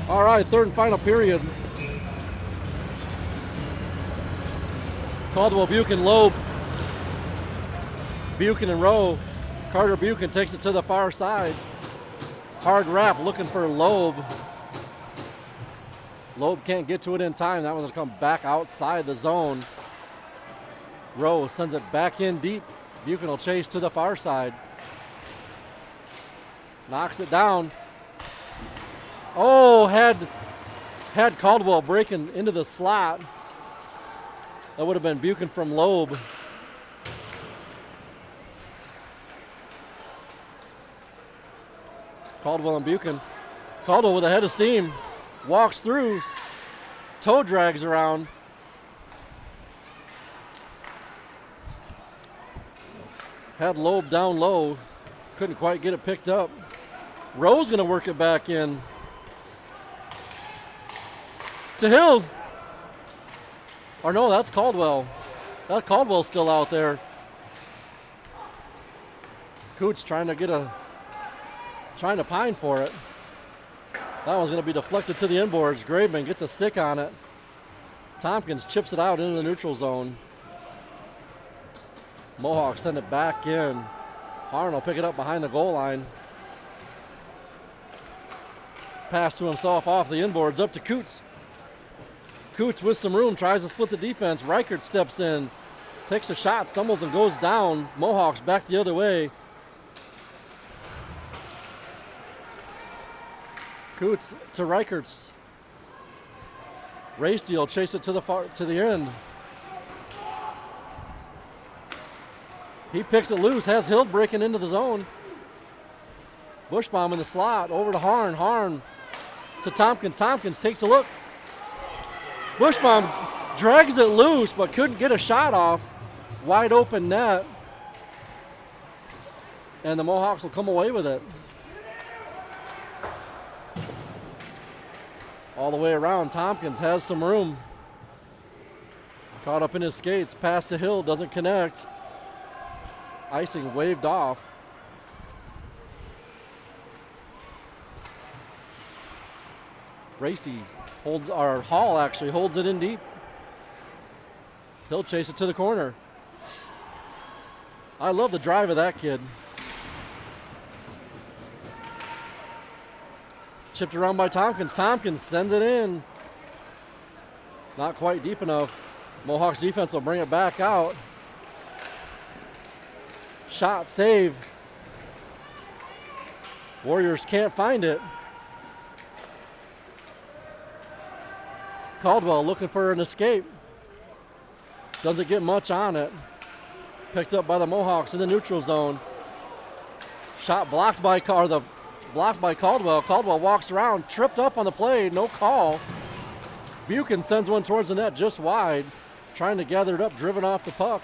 All right, third and final period. Caldwell, Buchan, Loeb. Buchan and Rowe. Carter Buchan takes it to the far side. Hard wrap looking for Loeb. Loeb can't get to it in time. That one's going to come back outside the zone. Rowe sends it back in deep. Buchan will chase to the far side. Knocks it down. Oh, had Caldwell breaking into the slot. That would have been Buchan from Loeb. Caldwell and Buchan. Caldwell with a head of steam. Walks through. Toe drags around. Had Loeb down low. Couldn't quite get it picked up. Rowe's going to work it back in. To Hill. Or no, that's Caldwell. That Caldwell's still out there. Coots trying to pine for it. That one's going to be deflected to the inboards. Graveman gets a stick on it. Tompkins chips it out into the neutral zone. Mohawks send it back in. Harn will pick it up behind the goal line. Pass to himself off the inboards up to Coots. Coots with some room tries to split the defense. Reichert steps in, takes a shot, stumbles and goes down. Mohawks back the other way. Coots to Reichert's. Raysteel chase it to the end. He picks it loose, has Hild breaking into the zone. Bushbaum in the slot, over to Harn. Harn to Tompkins. Tompkins takes a look. Bushbaum drags it loose, but couldn't get a shot off. Wide open net. And the Mohawks will come away with it. All the way around, Tompkins has some room. Caught up in his skates, pass to Hill, doesn't connect. Icing waved off. Racy Hall actually holds it in deep. He'll chase it to the corner. I love the drive of that kid. Chipped around by Tompkins. Tompkins sends it in. Not quite deep enough. Mohawks defense will bring it back out. Shot, save. Warriors can't find it. Caldwell looking for an escape. Doesn't get much on it. Picked up by the Mohawks in the neutral zone. Shot blocked by Caldwell. Caldwell walks around, tripped up on the play, no call. Buchan sends one towards the net just wide. Trying to gather it up, driven off the puck.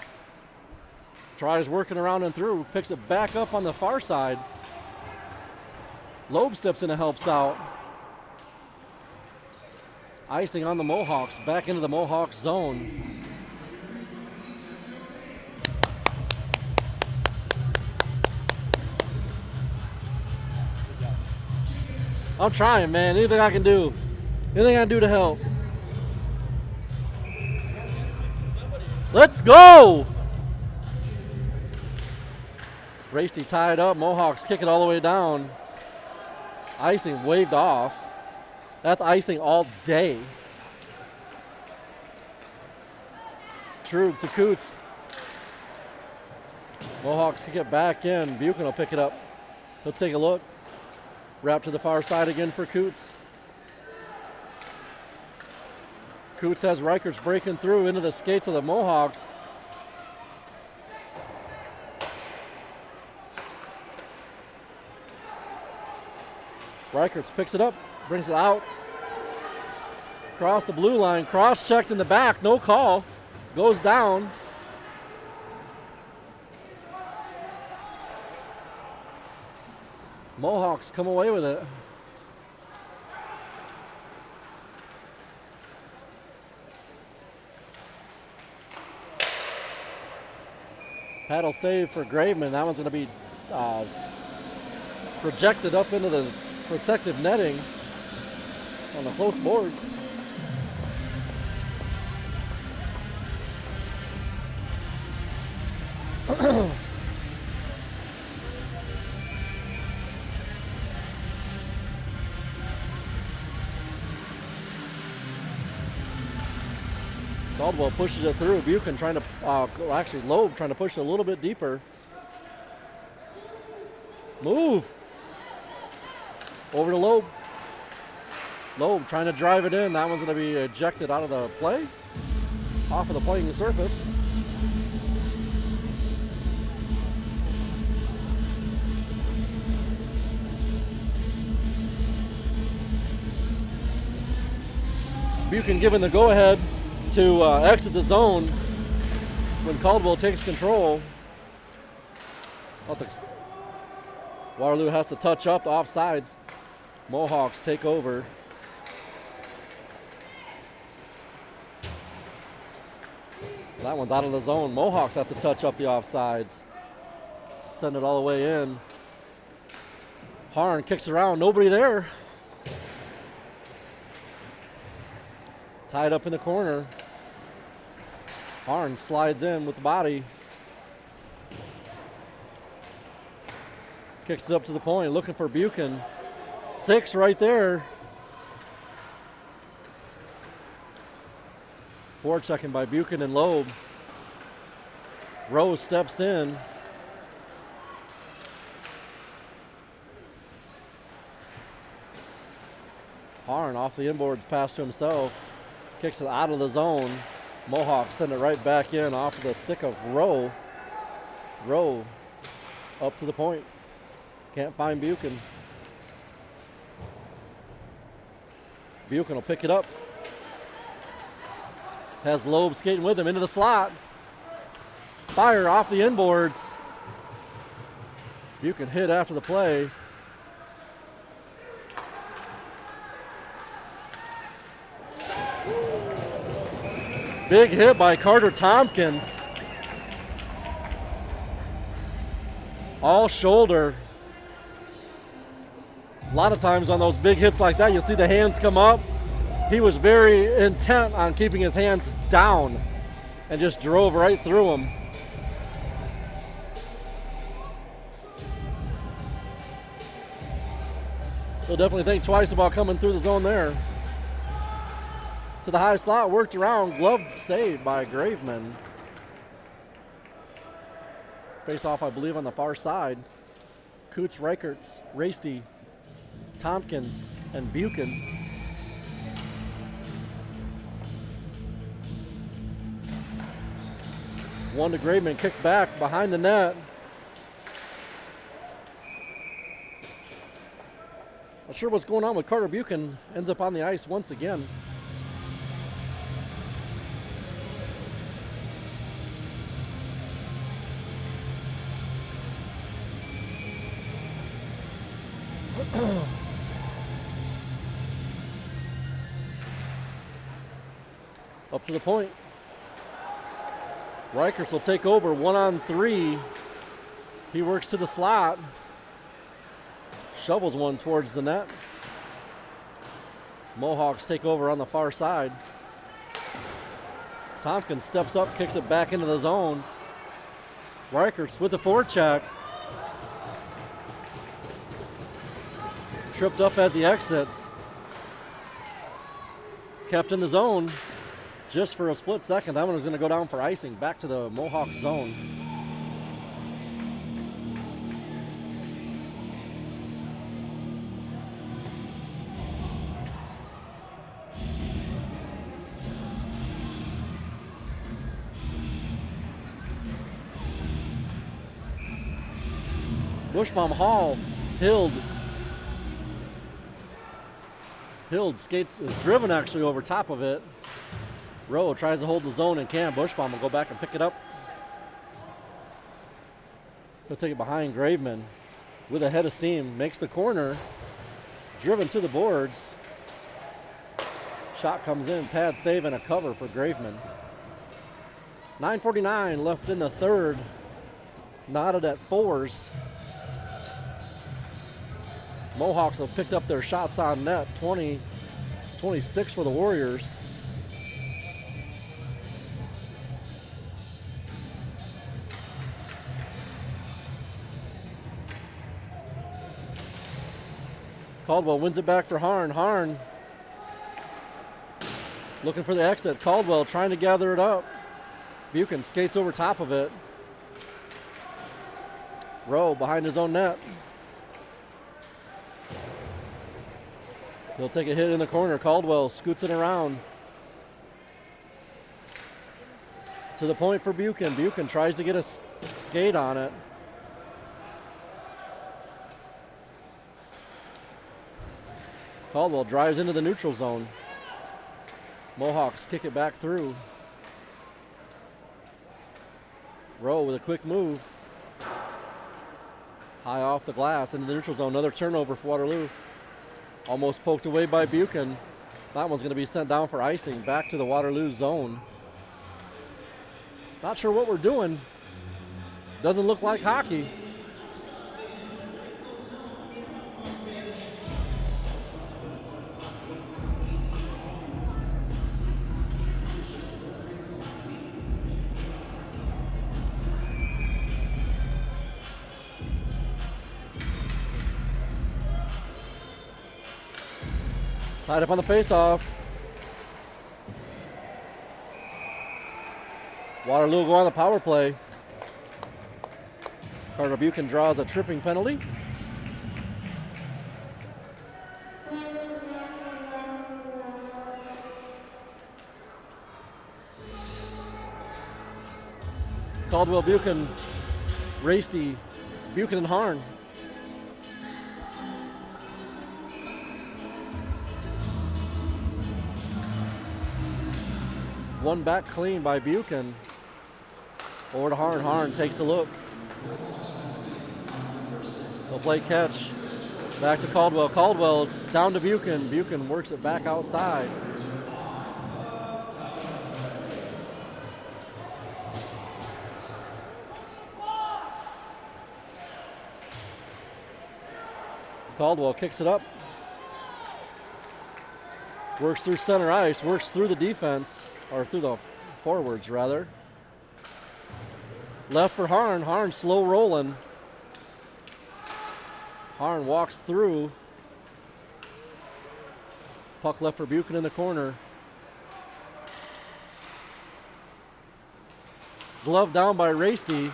Tries working around and through, picks it back up on the far side. Loeb steps in and helps out. Icing on the Mohawks, back into the Mohawks zone. I'm trying, man. Anything I can do. Anything I can do to help. Let's go! Racy tied up. Mohawks kick it all the way down. Icing waved off. That's icing all day. True to Coots. Mohawks kick it back in. Buchan will pick it up. He'll take a look. Wrap to the far side again for Coots. Coots has Reichert's breaking through into the skates of the Mohawks. Reichert's picks it up, brings it out. Across the blue line, cross-checked in the back, no call. Goes down. Mohawks come away with it. Paddle save for Graveman. That one's going to be projected up into the protective netting. on the close boards. Caldwell pushes it through. Buchan trying to, actually Loeb trying to push it a little bit deeper. Move. Over to Loeb. Loeb trying to drive it in. That one's going to be ejected out of the play. Off of the playing surface. Buchan given the go-ahead to exit the zone when Caldwell takes control. Waterloo has to touch up the offsides. Mohawks take over. That one's out of the zone. Mohawks have to touch up the offsides. Send it all the way in. Harn kicks around, nobody there. Tied up in the corner. Harn slides in with the body. Kicks it up to the point, looking for Buchan. 6 right there. Forechecking by Buchan and Loeb. Rose steps in. Harn off the inboards pass to himself. Kicks it out of the zone. Mohawks send it right back in off of the stick of Rowe. Rowe up to the point. Can't find Buchan. Buchan will pick it up. Has Loeb skating with him into the slot. Fire off the inboards. Buchan hit after the play. Big hit by Carter Tompkins. All shoulder. A lot of times on those big hits like that, you'll see the hands come up. He was very intent on keeping his hands down and just drove right through him. He'll definitely think twice about coming through the zone there. To the high slot, worked around, gloved save by Graveman. Face off, I believe, on the far side. Coots, Reichertz, Rasty, Tompkins, and Buchan. One to Graveman, kicked back behind the net. Not sure what's going on with Carter Buchan. Ends up on the ice once again. Up to the point. Reichertz will take over 1-on-3. He works to the slot. Shovels one towards the net. Mohawks take over on the far side. Tompkins steps up, kicks it back into the zone. Reichertz with the forecheck. Tripped up as he exits. Kept in the zone just for a split second. That one was going to go down for icing. Back to the Mohawk zone. Bushbaum Hall, Hild skates, is driven actually over top of it. Rowe tries to hold the zone and can't. Bushbaum will go back and pick it up. He'll take it behind Graveman with a head of steam. Makes the corner. Driven to the boards. Shot comes in. Pad save and a cover for Graveman. 9:49 left in the third. Knotted at 4s. Mohawks have picked up their shots on net. 20 26 for the Warriors. Caldwell wins it back for Harn. Harn looking for the exit. Caldwell trying to gather it up. Buchan skates over top of it. Rowe behind his own net. He'll take a hit in the corner. Caldwell scoots it around. To the point for Buchan. Buchan tries to get a skate on it. Caldwell drives into the neutral zone. Mohawks kick it back through. Rowe with a quick move. High off the glass into the neutral zone. Another turnover for Waterloo. Almost poked away by Buchan. That one's going to be sent down for icing. Back to the Waterloo zone. Not sure what we're doing. Doesn't look like hockey. Tied up on the faceoff. Waterloo go on the power play. Carter Buchan draws a tripping penalty. Caldwell, Buchan, Rasty, Buchan and Harn. One back clean by Buchan. Over to Harn. Harn takes a look. They'll play catch. Back to Caldwell. Caldwell down to Buchan. Buchan works it back outside. Caldwell kicks it up. Works through center ice. Works through the defense. Or through the forwards, rather. Left for Harn. Harn slow rolling. Harn walks through. Puck left for Buchan in the corner. Glove down by Rasty.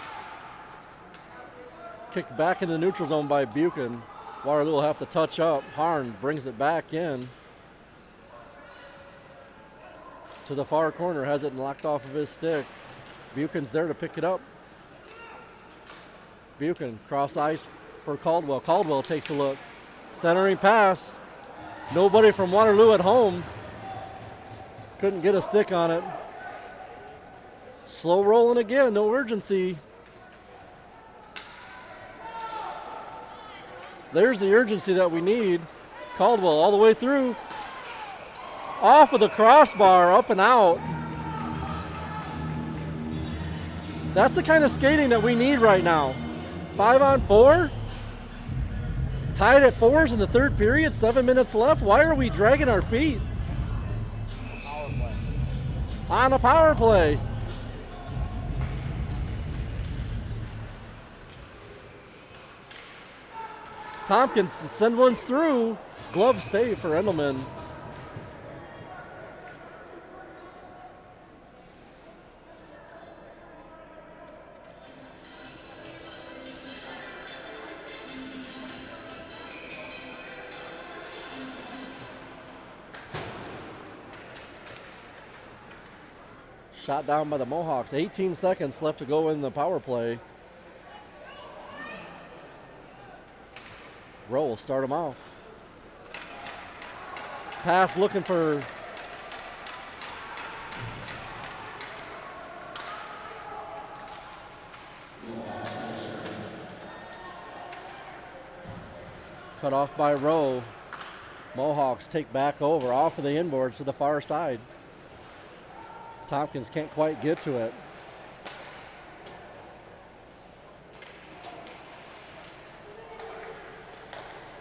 Kicked back into the neutral zone by Buchan. Waterloo will have to touch up. Harn brings it back in. To the far corner, has it knocked off of his stick. Buchan's there to pick it up. Buchan cross ice for Caldwell. Caldwell takes a look. Centering pass. Nobody from Waterloo at home. Couldn't get a stick on it. Slow rolling again, no urgency. There's the urgency that we need. Caldwell all the way through. Off of the crossbar, up and out. That's the kind of skating that we need right now. 5-on-4. Tied at 4s in the third period, 7 minutes left. Why are we dragging our feet? Power play. On a power play. Tompkins send ones through. Glove save for Endelman. Shot down by the Mohawks. 18 seconds left to go in the power play. Rowe will start him off. Pass looking for cut off by Rowe. Mohawks take back over off of the inboards to the far side. Tompkins can't quite get to it.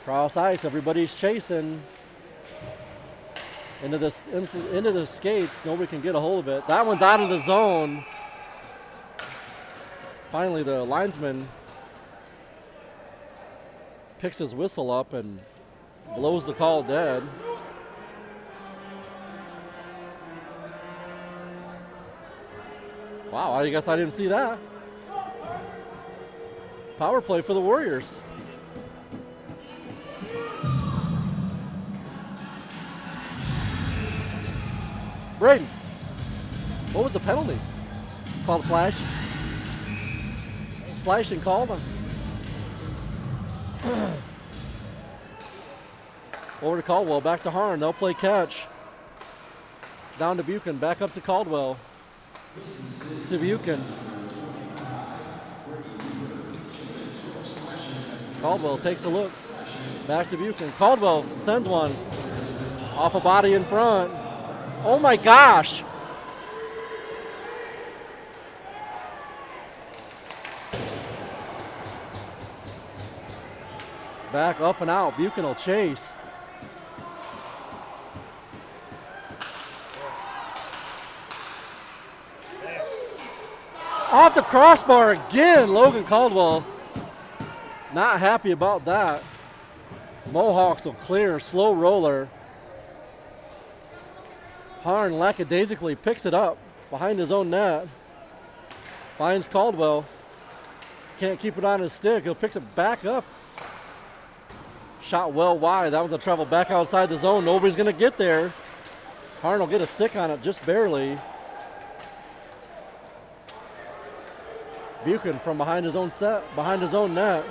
Cross ice, everybody's chasing. into the skates. Nobody can get a hold of it. That one's out of the zone. Finally, the linesman picks his whistle up and blows the call dead. Wow, I guess I didn't see that. Power play for the Warriors. Braden, what was the penalty? Called a slash? Slashing call. Over to Caldwell, back to Harn. They'll play catch. Down to Buchan, back up to Caldwell. To Buchan. Caldwell takes a look. Back to Buchan. Caldwell sends one. Off a body in front. Oh my gosh. Back up and out. Buchan will chase. Off the crossbar again. Logan Caldwell not happy about that. Mohawks will clear. Slow roller. Harn lackadaisically picks it up behind his own net. Finds Caldwell. Can't keep it on his stick. He'll pick it back up. Shot well wide. That was a travel back outside the zone. Nobody's going to get there. Harn will get a stick on it just barely. Buchan from behind his own net.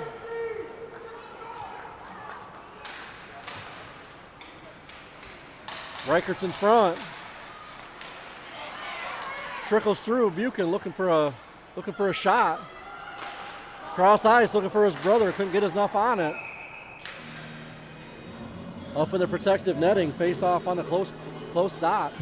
Reichert's in front. Trickles through. Buchan looking for a shot. Cross ice looking for his brother. Couldn't get enough on it. Up in the protective netting. Face off on the close dot.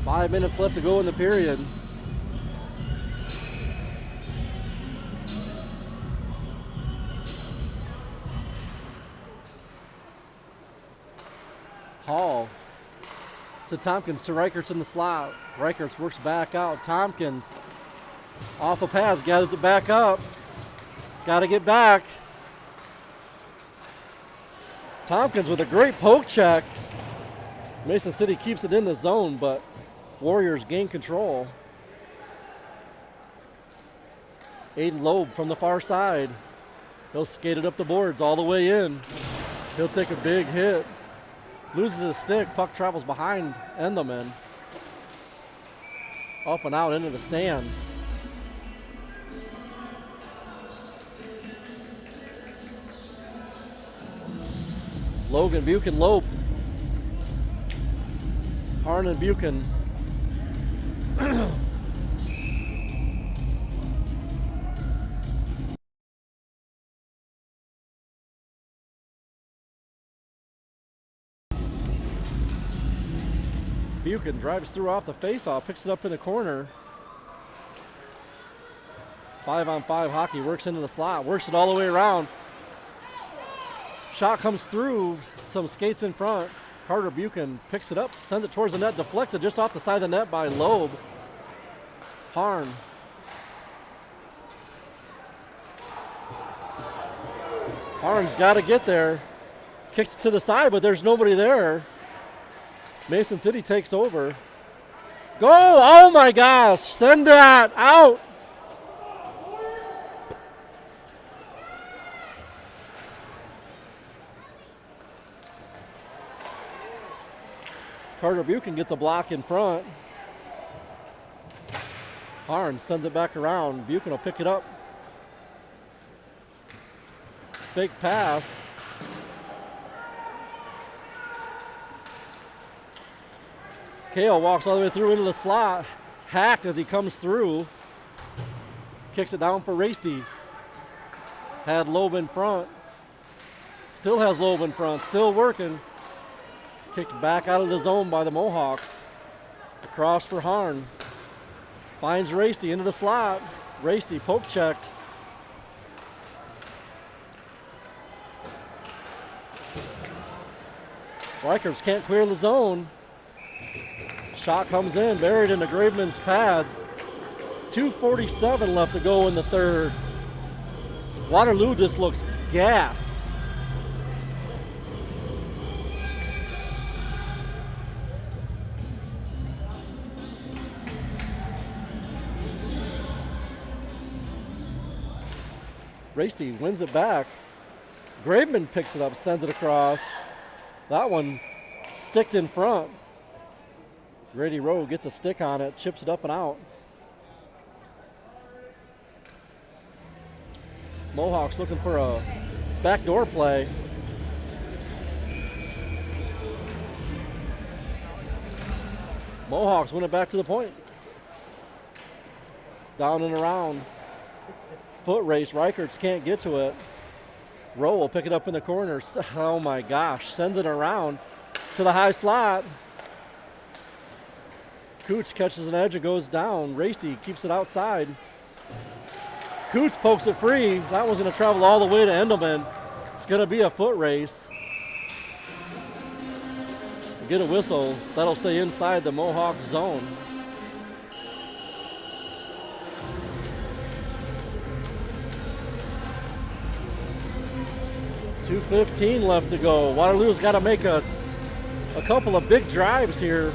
Five minutes left to go in the period. Hall to Tompkins to Reichert's in the slot. Reichert's works back out. Tompkins off a pass, gathers it back up. He's got to get back. Tompkins with a great poke check. Mason City keeps it in the zone, but Warriors gain control. Aiden Loeb from the far side. He'll skate it up the boards all the way in. He'll take a big hit. Loses his stick. Puck travels behind Endelman. Up and out into the stands. Logan Buchan Loeb. Harn and Buchan. Buchan drives through off the faceoff, picks it up in the corner. 5-on-5 hockey, works into the slot, works it all the way around. Shot comes through, some skates in front. Carter Buchan picks it up, sends it towards the net, deflected just off the side of the net by Loeb. Harn. Harn's got to get there. Kicks it to the side, but there's nobody there. Mason City takes over. Go! Oh my gosh! Send that out! Carter Buchan gets a block in front. Harn sends it back around. Buchan will pick it up. Fake pass. Kale walks all the way through into the slot. Hacked as he comes through. Kicks it down for Rasty. Had Loeb in front. Still has Loeb in front. Still working. Kicked back out of the zone by the Mohawks. Across for Harn. Finds Rasty into the slot. Rasty poke checked. Reicherts can't clear the zone. Shot comes in, buried into Graveman's pads. 2:47 left to go in the third. Waterloo just looks gassed. Racy wins it back. Graveman picks it up, sends it across. That one sticked in front. Grady Rowe gets a stick on it, chips it up and out. Mohawks looking for a backdoor play. Mohawks win it back to the point. Down and around. Foot race, Reicherts can't get to it. Rowe will pick it up in the corner. Oh my gosh, sends it around to the high slot. Cooch catches an edge and goes down. Racy keeps it outside. Cooch pokes it free. That one's going to travel all the way to Endelman. It's going to be a foot race. Get a whistle. That'll stay inside the Mohawk zone. .215 left to go. Waterloo's got to make a couple of big drives here.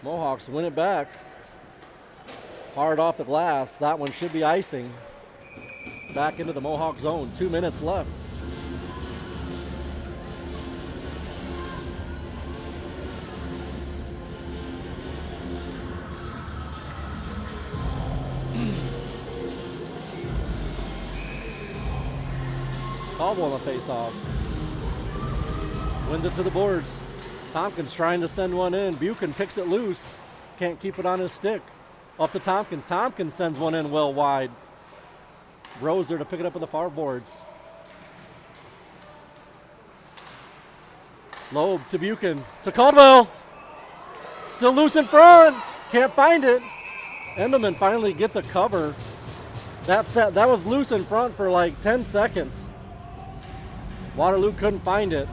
Mohawks win it back. Hard off the glass. That one should be icing. Back into the Mohawk zone. 2 minutes left. Caldwell on the face-off. Wins it to the boards. Tompkins trying to send one in. Buchan picks it loose. Can't keep it on his stick. Up to Tompkins. Tompkins sends one in well wide. Rose there to pick it up with the far boards. Loeb to Buchan. To Caldwell. Still loose in front. Can't find it. Endelman finally gets a cover. That was loose in front for like 10 seconds. Waterloo couldn't find it.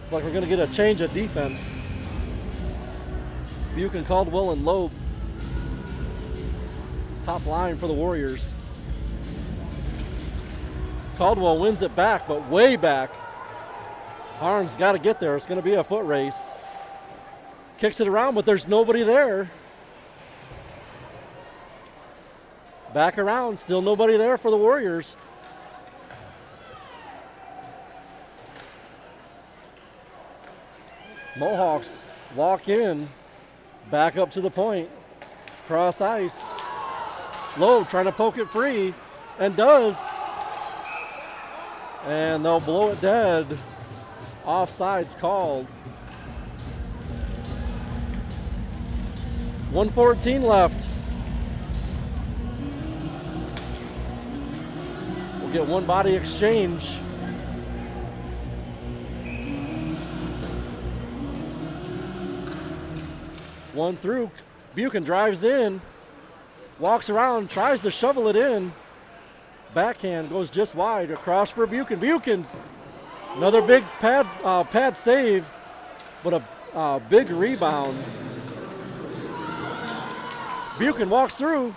Looks like we're going to get a change of defense. Buchan, Caldwell, and Loeb. Top line for the Warriors. Caldwell wins it back, but way back. Harm's got to get there. It's going to be a foot race. Kicks it around, but there's nobody there. Back around, still nobody there for the Warriors. Mohawks walk in, back up to the point, cross ice. Lowe trying to poke it free, and does. And they'll blow it dead. Offside's called. 1:14 left. We'll get one body exchange. One through. Buchan drives in, walks around, tries to shovel it in. Backhand goes just wide, across for Buchan. Buchan, another big pad save, but a big rebound. Buchan walks through.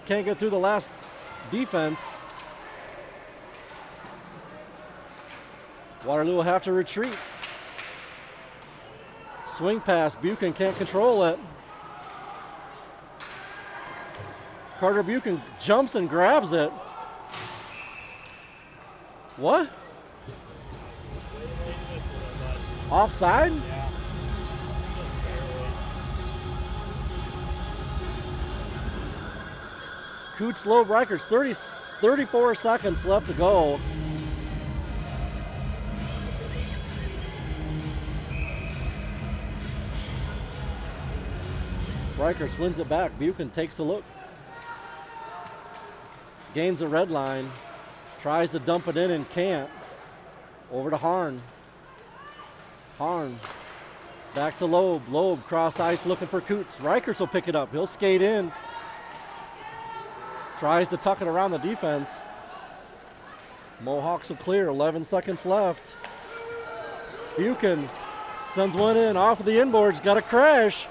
Can't get through the last defense. Waterloo will have to retreat. Swing pass, Buchan can't control it. Carter Buchan jumps and grabs it. What? Offside? Coots Loeb Reicherts, 34 seconds left to go. Reicherts wins it back. Buchan takes a look. Gains a red line. Tries to dump it in and can't. Over to Harn. Harn Back to Loeb. Loeb cross ice looking for Coots. Reichertz will pick it up. He'll skate in. Tries to tuck it around the defense. Mohawks will clear. 11 seconds left. Buchan sends one in off of the inboards. Got a crash.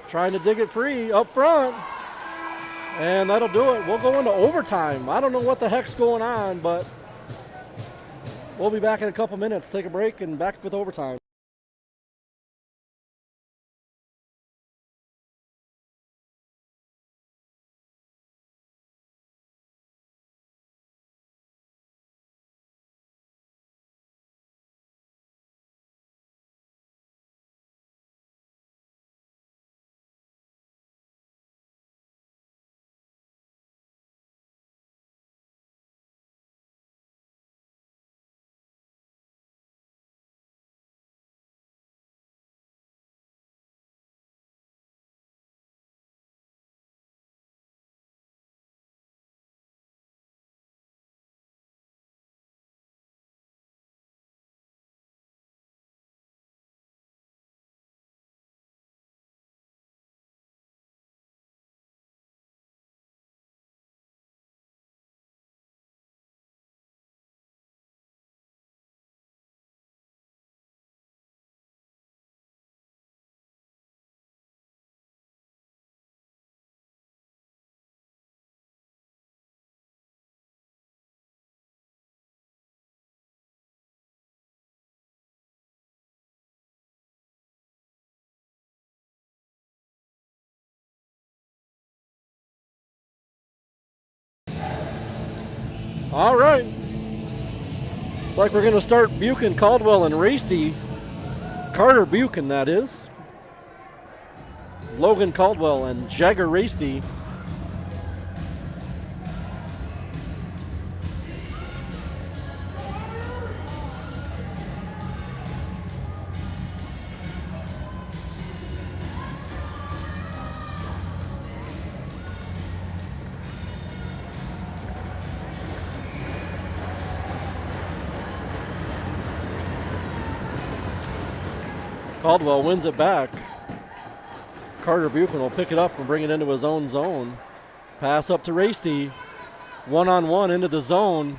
Trying to dig it free up front. And that'll do it. We'll go into overtime. I don't know what the heck's going on, but we'll be back in a couple minutes. Take a break and back with overtime. All right. Looks like we're going to start Buchan, Caldwell, and Racy. Carter Buchan, that is. Logan Caldwell and Jagger Racy. Caldwell wins it back. Carter Buchan will pick it up and bring it into his own zone. Pass up to Racy. One-on-one into the zone.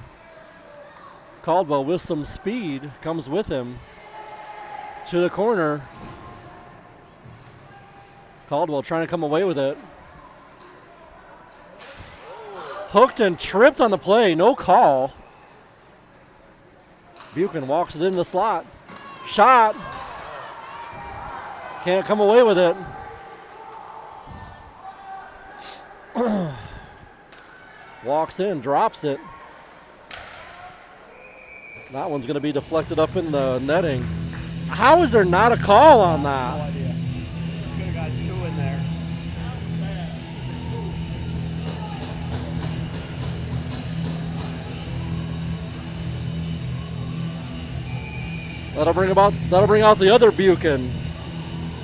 Caldwell with some speed comes with him to the corner. Caldwell trying to come away with it. Hooked and tripped on the play. No call. Buchan walks it in the slot. Shot. Can't come away with it. Walks in, drops it. That one's going to be deflected up in the netting. How is there not a call on that? No idea. Could have got 2 in there. That'll bring out the other Buchan.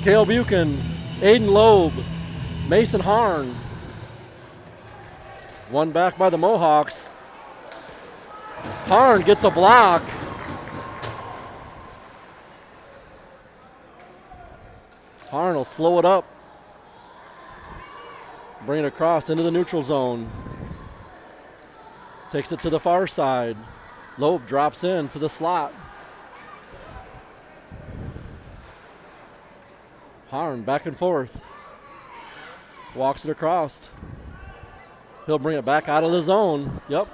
Cale Buchan, Aiden Loeb, Mason Harn. One back by the Mohawks. Harn gets a block. Harn will slow it up. Bring it across into the neutral zone. Takes it to the far side. Loeb drops in to the slot. Harn back and forth. Walks it across. He'll bring it back out of the zone. Yep.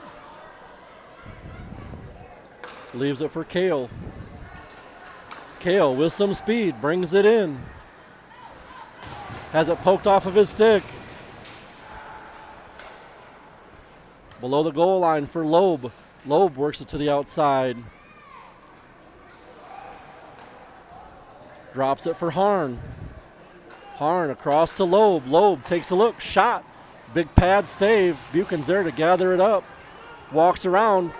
Leaves it for Cale. Cale with some speed brings it in. Has it poked off of his stick. Below the goal line for Loeb. Loeb works it to the outside. Drops it for Harn. Harn across to Loeb. Loeb takes a look. Shot. Big pad save. Buchan's there to gather it up. Walks around.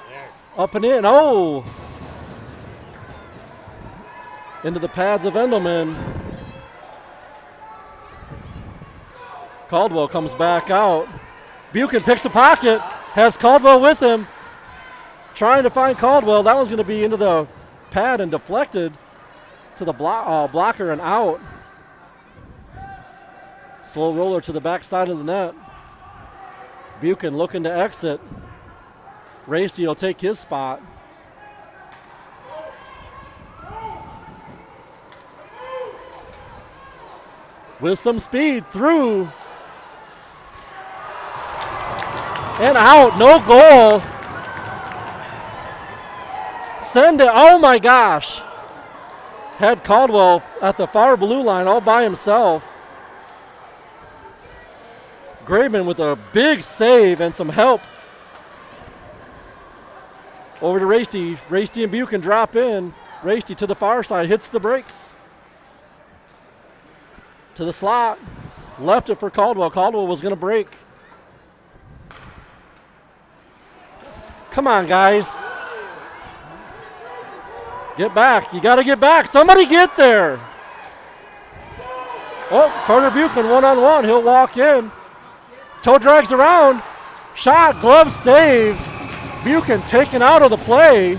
There. Up and in. Oh! Into the pads of Endelman. Caldwell comes back out. Buchan picks a pocket. Has Caldwell with him. Trying to find Caldwell. That one's going to be into the pad and deflected to the blocker and out. Slow roller to the backside of the net. Buchan looking to exit. Racy will take his spot. With some speed through. And out, no goal. Send it, oh my gosh. Had Caldwell at the far blue line all by himself. Graveman with a big save and some help. Over to Racy. Racy and Buchan drop in. Racy to the far side, hits the brakes. To the slot. Left it for Caldwell. Caldwell was going to break. Come on, guys. Get back. You got to get back. Somebody get there. Oh, Carter Buchan one-on-one. He'll walk in. Toe drags around. Shot, glove save. Buchan taken out of the play.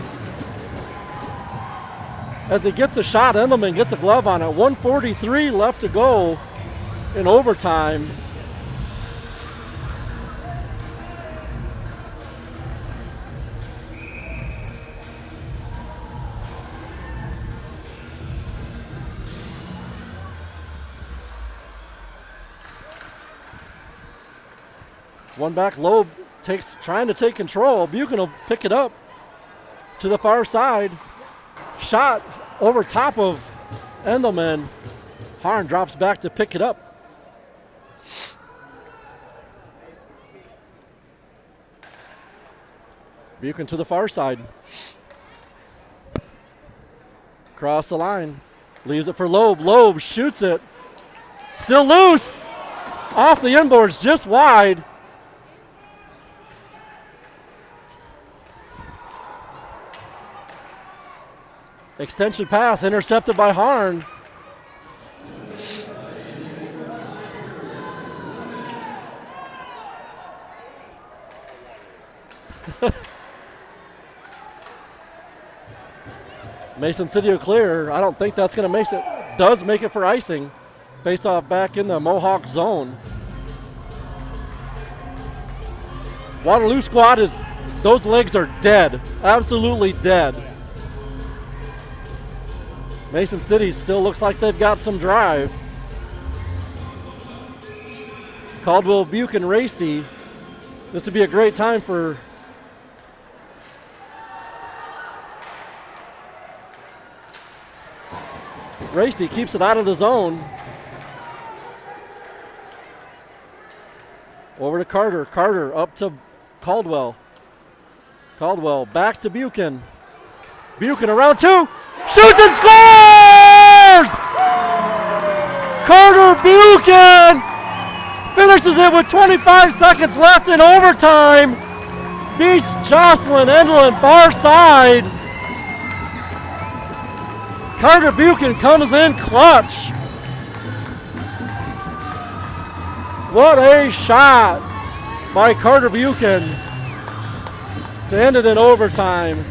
As he gets a shot, Endelman gets a glove on it. 1:43 left to go in overtime. One back, Loeb trying to take control. Buchan will pick it up to the far side. Shot over top of Endelman. Harn drops back to pick it up. Buchan to the far side. Cross the line. Leaves it for Loeb. Loeb shoots it. Still loose. Off the inboards, just wide. Extension pass intercepted by Harn. Mason City will clear. I don't think that's going to make it. Does make it for icing. Face off back in the Mohawk zone. Waterloo squad is, those legs are dead. Absolutely dead. Mason City still looks like they've got some drive. Caldwell, Buchan, Racy. This would be a great time for Racy. Keeps it out of the zone. Over to Carter. Carter up to Caldwell. Caldwell back to Buchan. Buchan around two. Shoots and scores! Carter Buchan finishes it with 25 seconds left in overtime. Beats Jocelyn Endelman far side. Carter Buchan comes in clutch. What a shot by Carter Buchan to end it in overtime.